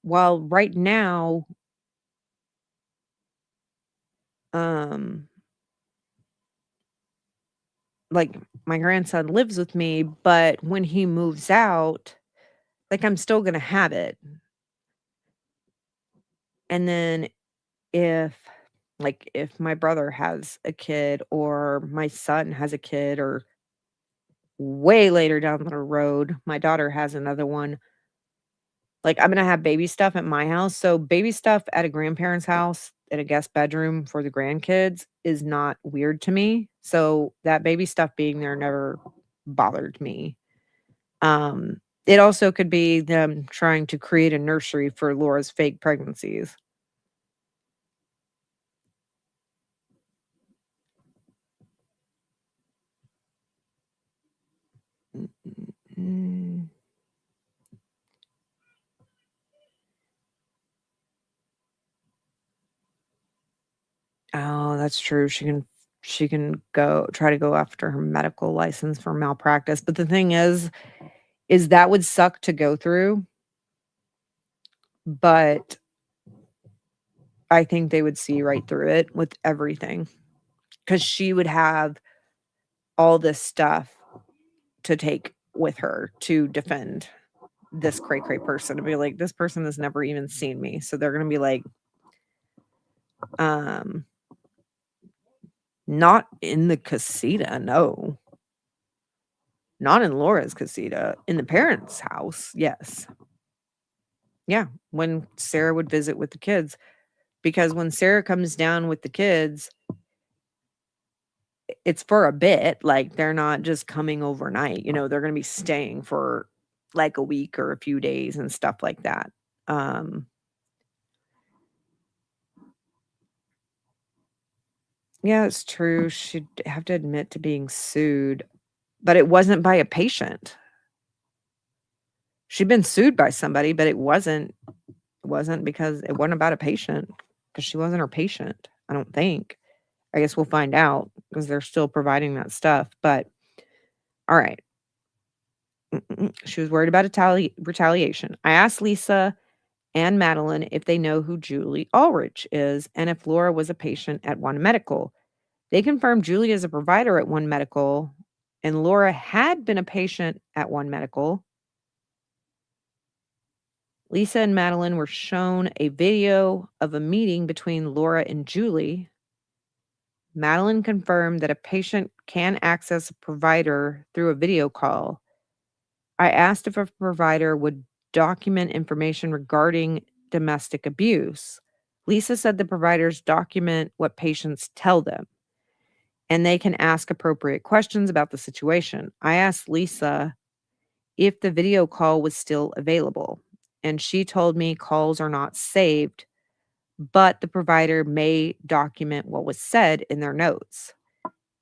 while right now, like my grandson lives with me, but when he moves out, like I'm still gonna have it. And then if if my brother has a kid or my son has a kid or way later down the road, my daughter has another one, like I'm gonna have baby stuff at my house. So baby stuff at a grandparent's house in a guest bedroom for the grandkids is not weird to me. So that baby stuff being there never bothered me. It also could be them trying to create a nursery for Laura's fake pregnancies. Mm. Oh, that's true. She can go try to go after her medical license for malpractice. But the thing is that would suck to go through, but I think they would see right through it with everything because she would have all this stuff to take with her to defend this cray cray person to be like, this person has never even seen me. So they're gonna be like, um, not in the casita, no. Not in Laura's casita. In the parents' house, yes. Yeah, when Sarah would visit with the kids. Because when Sarah comes down with the kids, it's for a bit, like, they're not just coming overnight, they're gonna be staying for, like, a week or a few days and stuff like that. Um Yeah, it's true, she'd have to admit to being sued, but it wasn't by a patient. She'd been sued by somebody, but it wasn't because it wasn't about a patient, because she wasn't her patient, I don't think. I guess we'll find out because 'cause they're still providing that stuff, but alright. She was worried about retaliation. I asked Lisa and Madeline if they know who Julie Ulrich is and if Laura was a patient at One Medical. They confirmed Julie is a provider at One Medical and Laura had been a patient at One Medical. Lisa and Madeline were shown a video of a meeting between Laura and Julie. Madeline confirmed that a patient can access a provider through a video call. I asked if a provider would document information regarding domestic abuse. Lisa said the providers document what patients tell them and they can ask appropriate questions about the situation. I asked Lisa if the video call was still available, and she told me calls are not saved, but the provider may document what was said in their notes.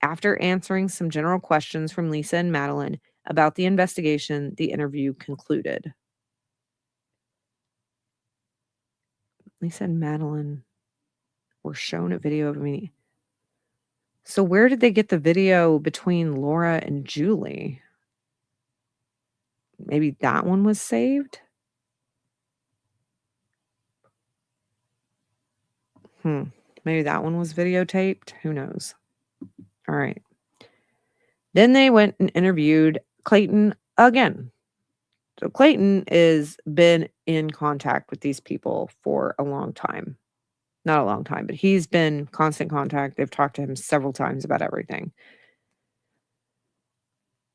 After answering some general questions from Lisa and Madeline about the investigation, the interview concluded. Lisa and Madeline were shown a video of me. So where did they get the video between Laura and Julie? Maybe that one was saved? Maybe that one was videotaped? Who knows? All right. Then they went and interviewed Clayton again. So Clayton has been in contact with these people for a long time. Not a long time, but he's been constant contact. They've talked to him several times about everything.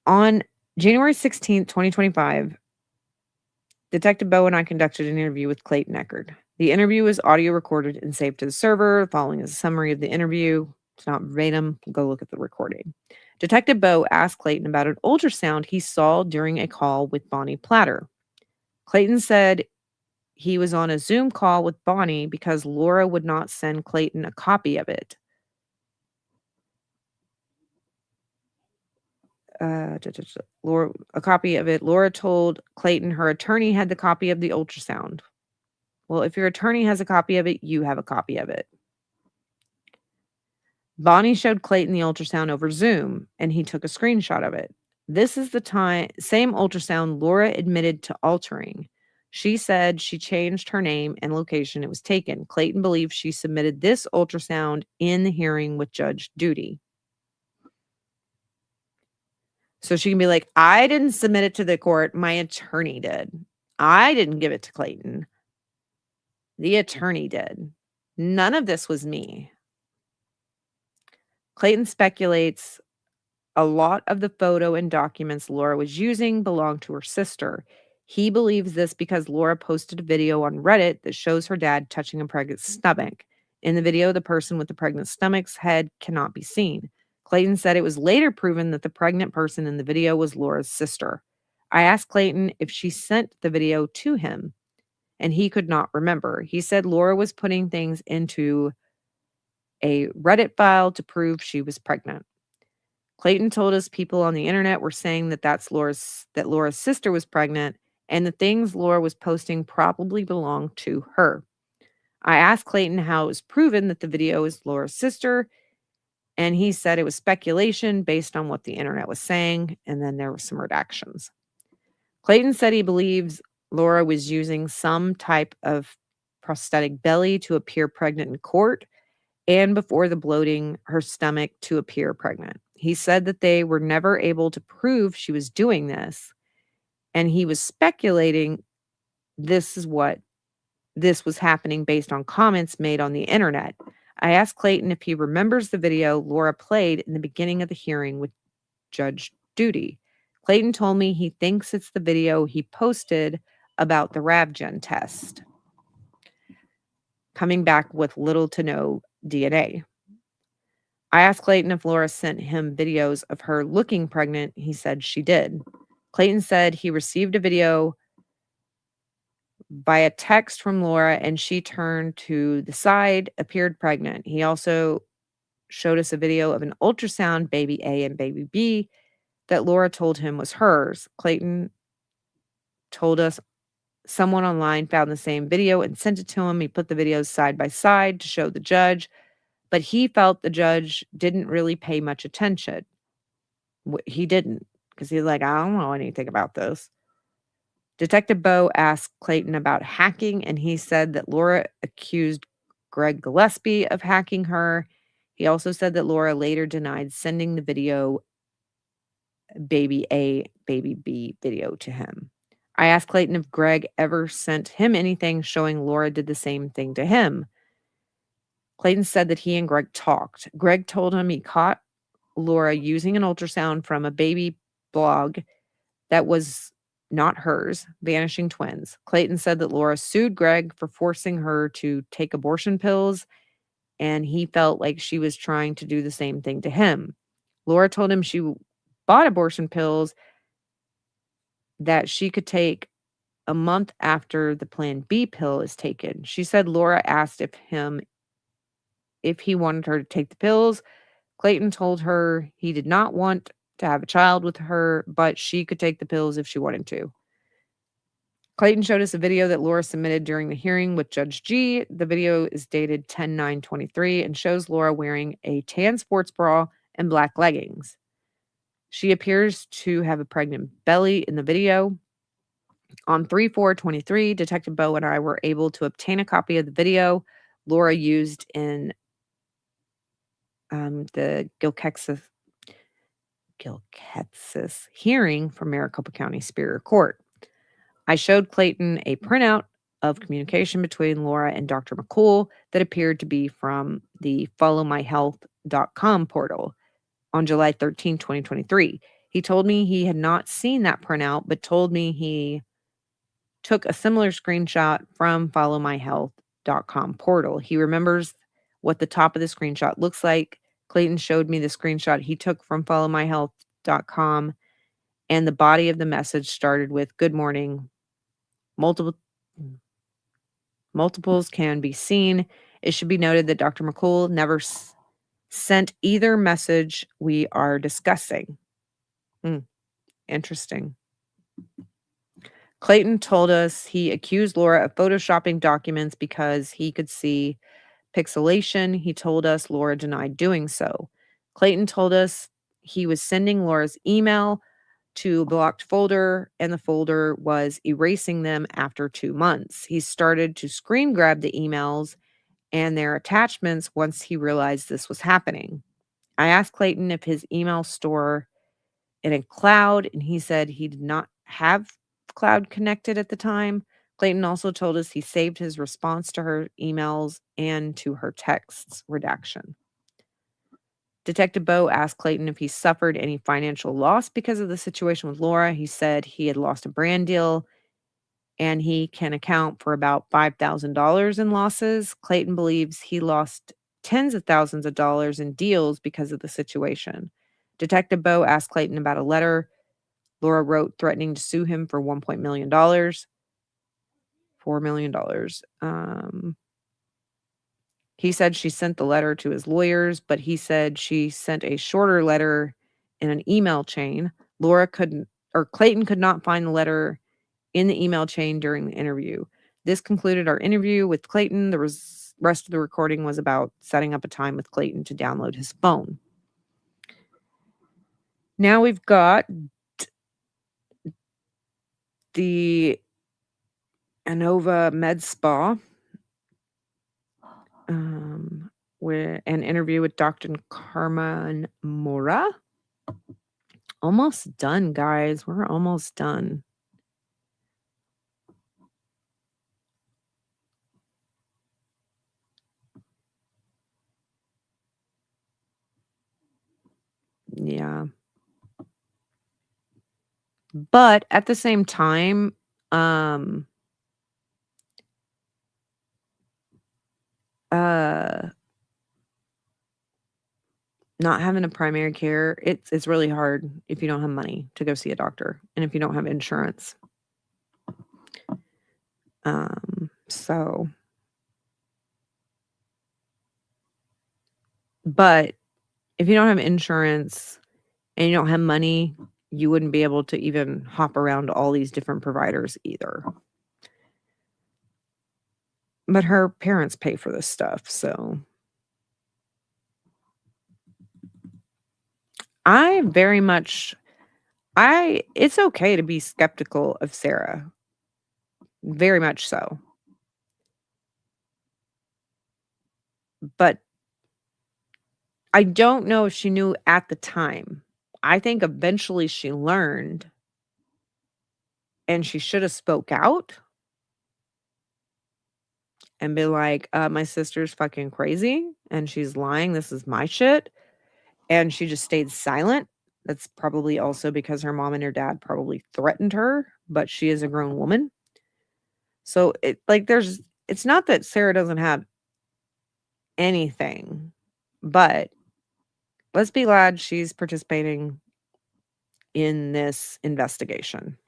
On January 16th, 2025, Detective Bo and I conducted an interview with Clayton Eckerd. The interview was audio recorded and saved to the server. Following is a summary of the interview. It's not verbatim. Go look at the recording. Detective Bo asked Clayton about an ultrasound he saw during a call with Bonnie Platter. Clayton said he was on a Zoom call with Bonnie because Laura would not send Clayton a copy of it. Laura told Clayton her attorney had the copy of the ultrasound. Well, if your attorney has a copy of it, you have a copy of it. Bonnie showed Clayton the ultrasound over Zoom, and he took a screenshot of it. This is the same ultrasound Laura admitted to altering. She said she changed her name and location it was taken. Clayton believes she submitted this ultrasound in the hearing with Judge Judy. So she can be like, I didn't submit it to the court. My attorney did. I didn't give it to Clayton. The attorney did. None of this was me. Clayton speculates a lot of the photo and documents Laura was using belonged to her sister. He believes this because Laura posted a video on Reddit that shows her dad touching a pregnant stomach. In the video, the person with the pregnant stomach's head cannot be seen. Clayton said it was later proven that the pregnant person in the video was Laura's sister. I asked Clayton if she sent the video to him, and he could not remember. He said Laura was putting things into a Reddit file to prove she was pregnant. Clayton told us people on the internet were saying that Laura's sister was pregnant, and the things Laura was posting probably belonged to her. I asked Clayton how it was proven that the video is Laura's sister, and he said it was speculation based on what the internet was saying, and then there were some redactions. Clayton said he believes Laura was using some type of prosthetic belly to appear pregnant in court, and before the bloating her stomach to appear pregnant. He said that they were never able to prove she was doing this, and he was speculating this was happening based on comments made on the internet. I asked Clayton if he remembers the video Laura played in the beginning of the hearing with Judge Judy. Clayton told me he thinks it's the video he posted about the Ravgen test, coming back with little to no DNA. I asked Clayton if Laura sent him videos of her looking pregnant. He said she did. Clayton said he received a video by a text from Laura and she turned to the side, appeared pregnant. He also showed us a video of an ultrasound, baby A and baby B, that Laura told him was hers. Clayton told us someone online found the same video and sent it to him. He put the videos side by side to show the judge, but he felt the judge didn't really pay much attention. He didn't, because he's like, I don't know anything about this. Detective Bo asked Clayton about hacking, and he said that Laura accused Greg Gillespie of hacking her. He also said that Laura later denied sending the video baby A, baby B video to him. I asked Clayton if Greg ever sent him anything showing Laura did the same thing to him. Clayton said that he and Greg talked. Greg told him he caught Laura using an ultrasound from a baby blog that was not hers, Vanishing Twins. Clayton said that Laura sued Greg for forcing her to take abortion pills, and he felt like she was trying to do the same thing to him. Laura told him she bought abortion pills that she could take a month after the Plan B pill is taken. She said Laura asked if he wanted her to take the pills. Clayton told her he did not want to have a child with her, but she could take the pills if she wanted to. Clayton showed us a video that Laura submitted during the hearing with Judge G. The video is dated 10/9/23 and shows Laura wearing a tan sports bra and black leggings. She appears to have a pregnant belly in the video. On 3/4/23, Detective Bo and I were able to obtain a copy of the video Laura used in the Gilkexas hearing from Maricopa County Superior Court. I showed Clayton a printout of communication between Laura and Dr. McCool that appeared to be from the followmyhealth.com portal on July 13, 2023. He told me he had not seen that printout, but told me he took a similar screenshot from followmyhealth.com portal. He remembers what the top of the screenshot looks like. Clayton showed me the screenshot he took from followmyhealth.com, and the body of the message started with "Good morning. Multiples can be seen. It should be noted that Dr. McCool never sent either message we are discussing." Interesting. Clayton told us he accused Laura of photoshopping documents because he could see pixelation. He told us Laura denied doing so. Clayton told us he was sending Laura's email to a blocked folder, and the folder was erasing them after 2 months. He started to screen grab the emails and their attachments once he realized this was happening. I asked Clayton if his email store in a cloud, and he said he did not have cloud connected at the time. Clayton also told us he saved his response to her emails and to her texts redaction. Detective Bo asked Clayton if he suffered any financial loss because of the situation with Laura. He said he had lost a brand deal and he can account for about $5,000 in losses. Clayton believes he lost tens of thousands of dollars in deals because of the situation. Detective Bo asked Clayton about a letter Laura wrote threatening to sue him for $1 million. $4 million. He said she sent the letter to his lawyers, but he said she sent a shorter letter in an email chain. Clayton could not find the letter in the email chain during the interview. This concluded our interview with Clayton. The rest of the recording was about setting up a time with Clayton to download his phone. Now we've got the Inova Med Spa, with an interview with Dr. Carmen Mora. Almost done, guys. We're almost done. Yeah. But at the same time, not having a primary care, it's really hard if you don't have money to go see a doctor and if you don't have insurance. But if you don't have insurance and you don't have money, you wouldn't be able to even hop around all these different providers either. But her parents pay for this stuff, so it's okay to be skeptical of Sarah. Very much so. But I don't know if she knew at the time. I think eventually she learned and she should have spoke out and be like, my sister's fucking crazy and she's lying. This is my shit. And she just stayed silent. That's probably also because her mom and her dad probably threatened her, but she is a grown woman. So it's not that Sarah doesn't have anything, but let's be glad she's participating in this investigation.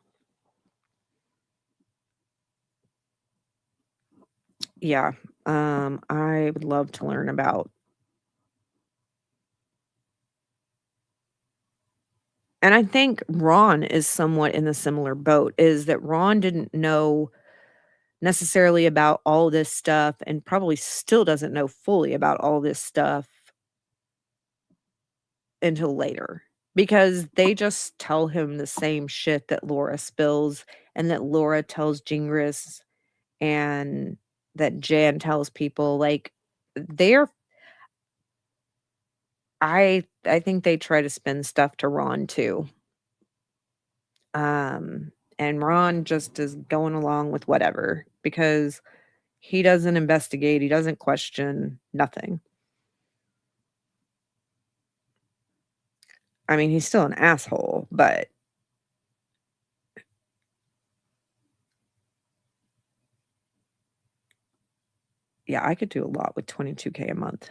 Yeah. I would love to learn about. And I think Ron is somewhat in the similar boat, is that Ron didn't know necessarily about all this stuff and probably still doesn't know fully about all this stuff until later, because they just tell him the same shit that Laura spills and that Laura tells Gingras and that Jan tells people. Like, I think they try to spin stuff to Ron too. And Ron just is going along with whatever because he doesn't investigate, he doesn't question, nothing. I mean, he's still an asshole, but yeah, I could do a lot with $22K a month.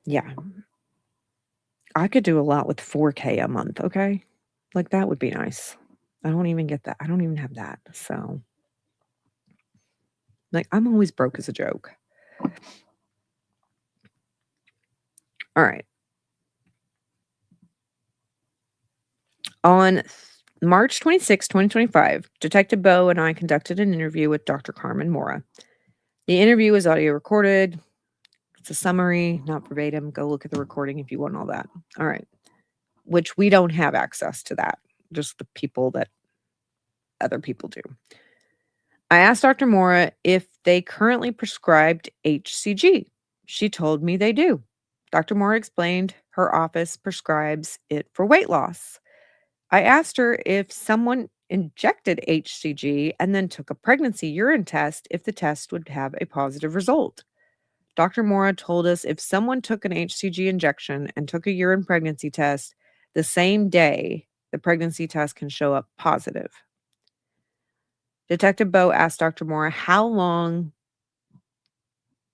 Yeah. I could do a lot with $4K a month, okay? Like, that would be nice. I don't even get that. I don't even have that. So, like, I'm always broke as a joke. All right. On March 26, 2025, Detective Bo and I conducted an interview with Dr. Carmen Mora. The interview was audio recorded. It's a summary, not verbatim. Go look at the recording if you want all that. All right. which we don't have access to that, just the people that other people do. I asked Dr. Mora if they currently prescribed HCG. She told me they do. Dr. Mora explained her office prescribes it for weight loss. I asked her if someone injected HCG and then took a pregnancy urine test, if the test would have a positive result. Dr. Mora told us if someone took an HCG injection and took a urine pregnancy test the same day, the pregnancy test can show up positive. Detective Bo asked Dr. Mora, how long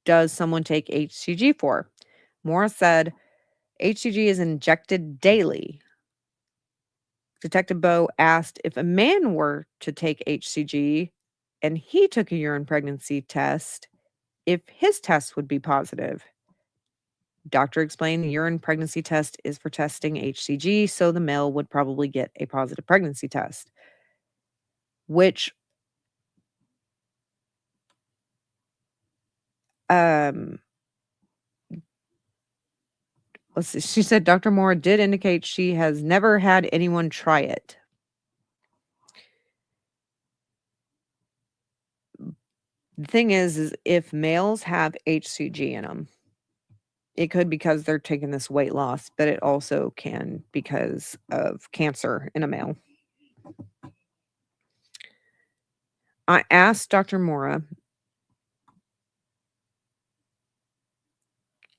does someone take HCG for? Mora said, HCG is injected daily. Detective Bo asked if a man were to take HCG and he took a urine pregnancy test, if his test would be positive. Doctor explained the urine pregnancy test is for testing HCG, so the male would probably get a positive pregnancy test, which let's see. She said Dr. Moore did indicate she has never had anyone try it. The thing is if males have HCG in them, it could because they're taking this weight loss, but it also can because of cancer in a male. I asked Dr. Mora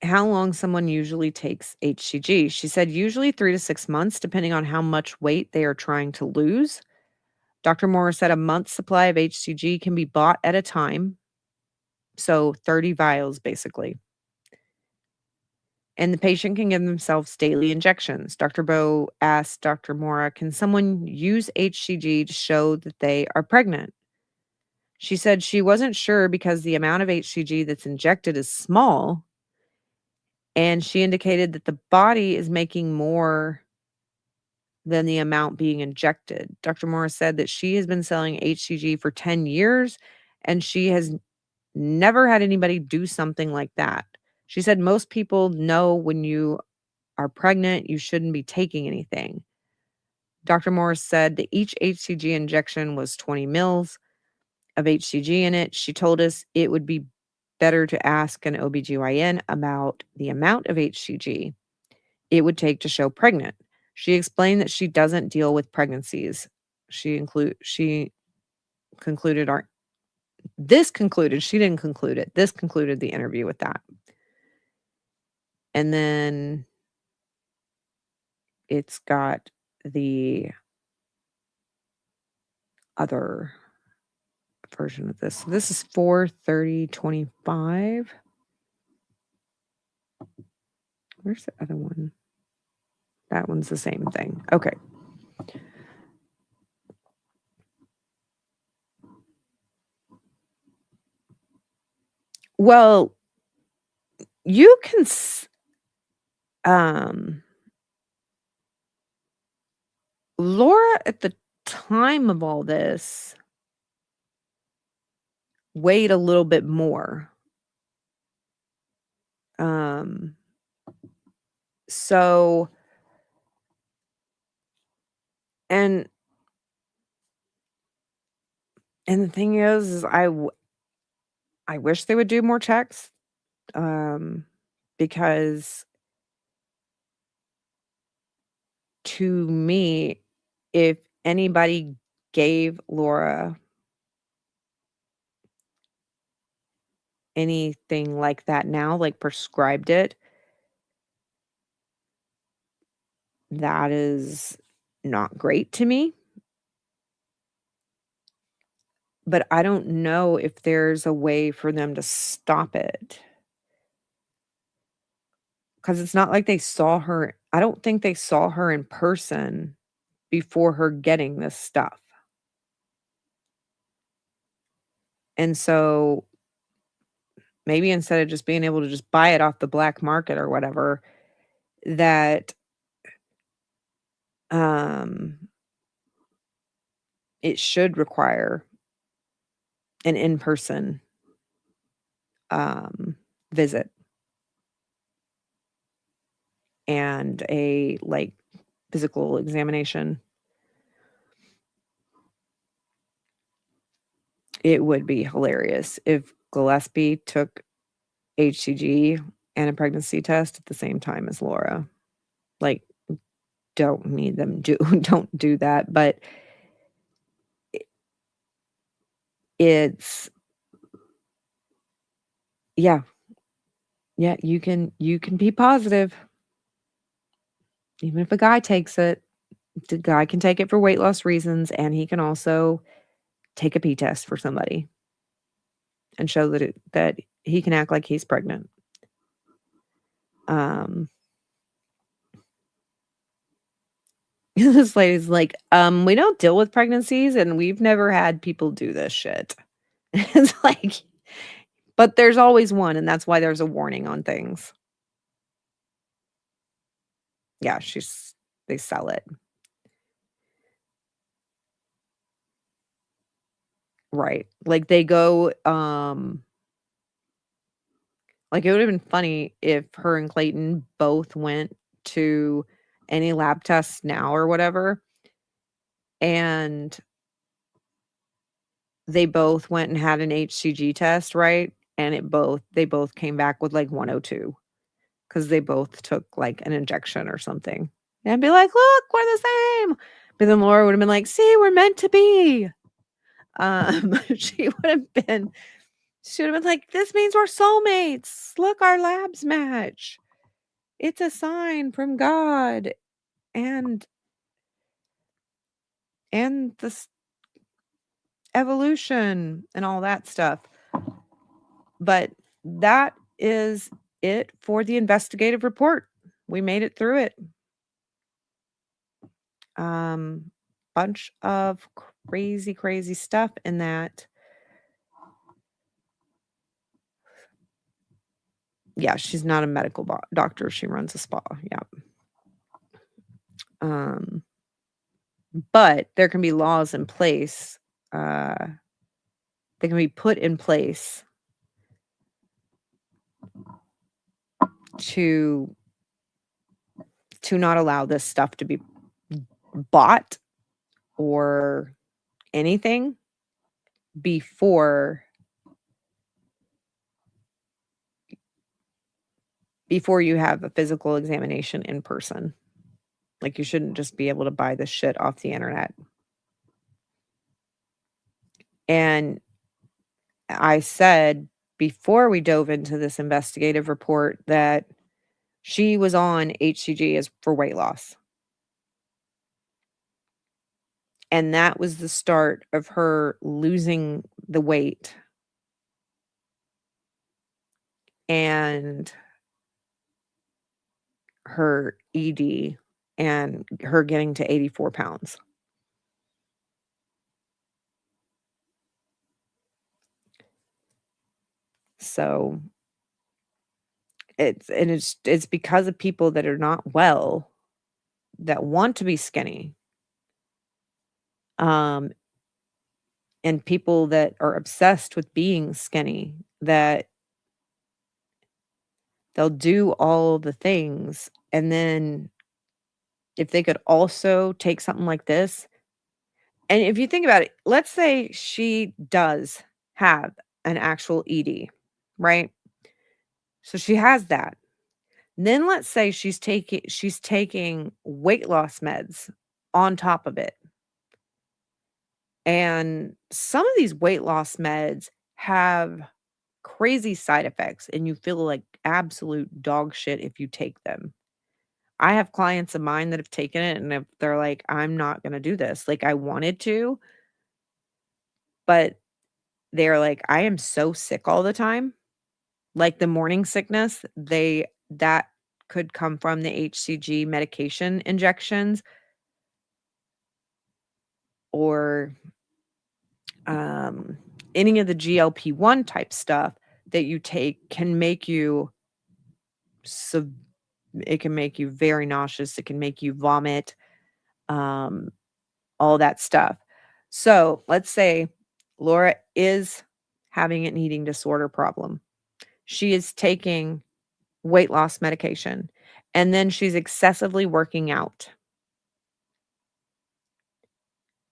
how long someone usually takes HCG. She said usually 3 to 6 months, depending on how much weight they are trying to lose. Dr. Mora said a month's supply of HCG can be bought at a time. So 30 vials, basically. And the patient can give themselves daily injections. Dr. Bo asked Dr. Mora, can someone use HCG to show that they are pregnant? She said she wasn't sure because the amount of HCG that's injected is small. And she indicated that the body is making more than the amount being injected. Dr. Mora said that she has been selling HCG for 10 years and she has never had anybody do something like that. She said most people know when you are pregnant, you shouldn't be taking anything. Dr. Morris said that each HCG injection was 20 mils of HCG in it. She told us it would be better to ask an OBGYN about the amount of HCG it would take to show pregnant. She explained that she doesn't deal with pregnancies. She concluded she didn't conclude it. This concluded the interview with that. And then it's got the other version of this. This is 4/30/25. Where's the other one? That one's the same thing. Okay. Well, you can Laura at the time of all this weighed a little bit more. So and the thing is I wish they would do more checks, because to me, if anybody gave Laura anything like that now, like prescribed it, that is not great to me. But I don't know if there's a way for them to stop it. Because it's not like they saw her. I don't think they saw her in person before her getting this stuff. And so maybe instead of just being able to just buy it off the black market or whatever, that it should require an in-person visit and a physical examination. It would be hilarious if Gillespie took HCG and a pregnancy test at the same time as Laura. Like, don't do that, but it's yeah, you can be positive even if a guy takes it. The guy can take it for weight loss reasons, and he can also take a pee test for somebody and show that he can act like he's pregnant. This lady's like, we don't deal with pregnancies and we've never had people do this shit. It's like, but there's always one, and that's why there's a warning on things. Yeah, they sell it. Right. Like they go, like it would have been funny if her and Clayton both went to any lab tests now or whatever, and they both went and had an HCG test, right? And they both came back with like 102 because they both took like an injection or something. And be like, look, we're the same. But then Laura would have been like, see, we're meant to be. She would have been like, this means we're soulmates. Look, our labs match. It's a sign from God and this evolution and all that stuff. But that is it for the investigative report. We made it through it. Bunch of crazy stuff in that. Yeah, she's not a medical doctor. She runs a spa. Yeah. But there can be laws in place. They can be put in place to not allow this stuff to be bought or anything before you have a physical examination in person. Like, you shouldn't just be able to buy this shit off the internet. And I said before we dove into this investigative report that she was on HCG as for weight loss. And that was the start of her losing the weight and her ED and her getting to 84 pounds. So it's because of people that are not well, that want to be skinny. And people that are obsessed with being skinny, that they'll do all the things. And then if they could also take something like this, and if you think about it, let's say she does have an actual ED, right? So she has that. Then let's say she's taking weight loss meds on top of it. And some of these weight loss meds have crazy side effects, and you feel like absolute dog shit if you take them. I have clients of mine that have taken it, and they're like, I'm not going to do this. Like, I wanted to, but they're like, I am so sick all the time. Like the morning sickness, that could come from the HCG medication injections, or any of the GLP-1 type stuff that you take can make you it can make you very nauseous. It can make you vomit, all that stuff. So let's say Laura is having an eating disorder problem. She is taking weight loss medication, and then she's excessively working out.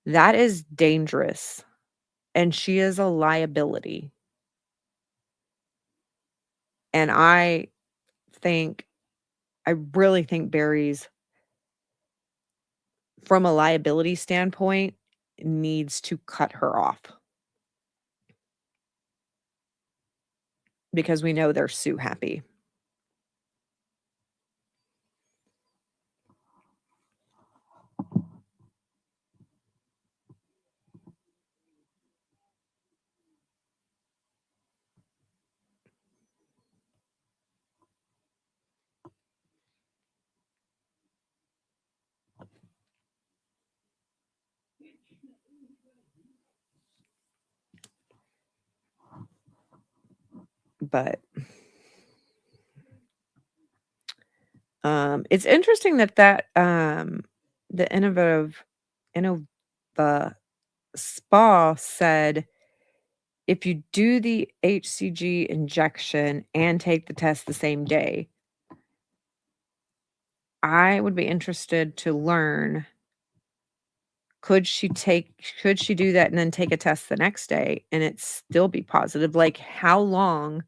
That is dangerous. And she is a liability. And I really think Barry's, from a liability standpoint, needs to cut her off. Because we know they're Sue happy. But it's interesting that the Innova Spa said if you do the HCG injection and take the test the same day, I would be interested to learn, could she do that and then take a test the next day and it still be positive? Like, how long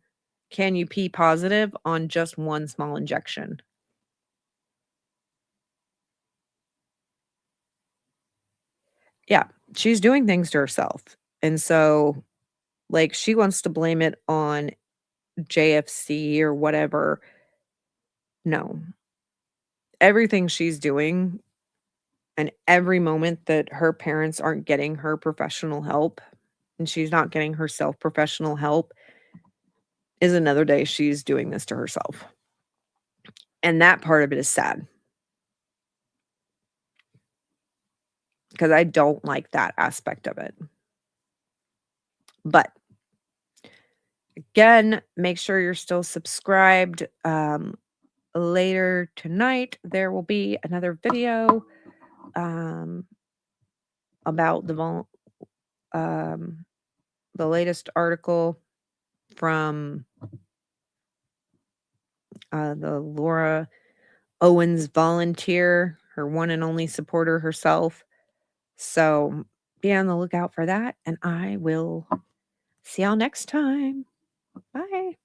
can you pee positive on just one small injection? Yeah, she's doing things to herself. And so, like, she wants to blame it on JFC or whatever. No. Everything she's doing and every moment that her parents aren't getting her professional help and she's not getting herself professional help is another day she's doing this to herself. And that part of it is sad. Because I don't like that aspect of it. But again, make sure you're still subscribed. Later tonight, there will be another video about the latest article from the Laura Owens volunteer, her one and only supporter herself. So be on the lookout for that, and I will see y'all next time. Bye.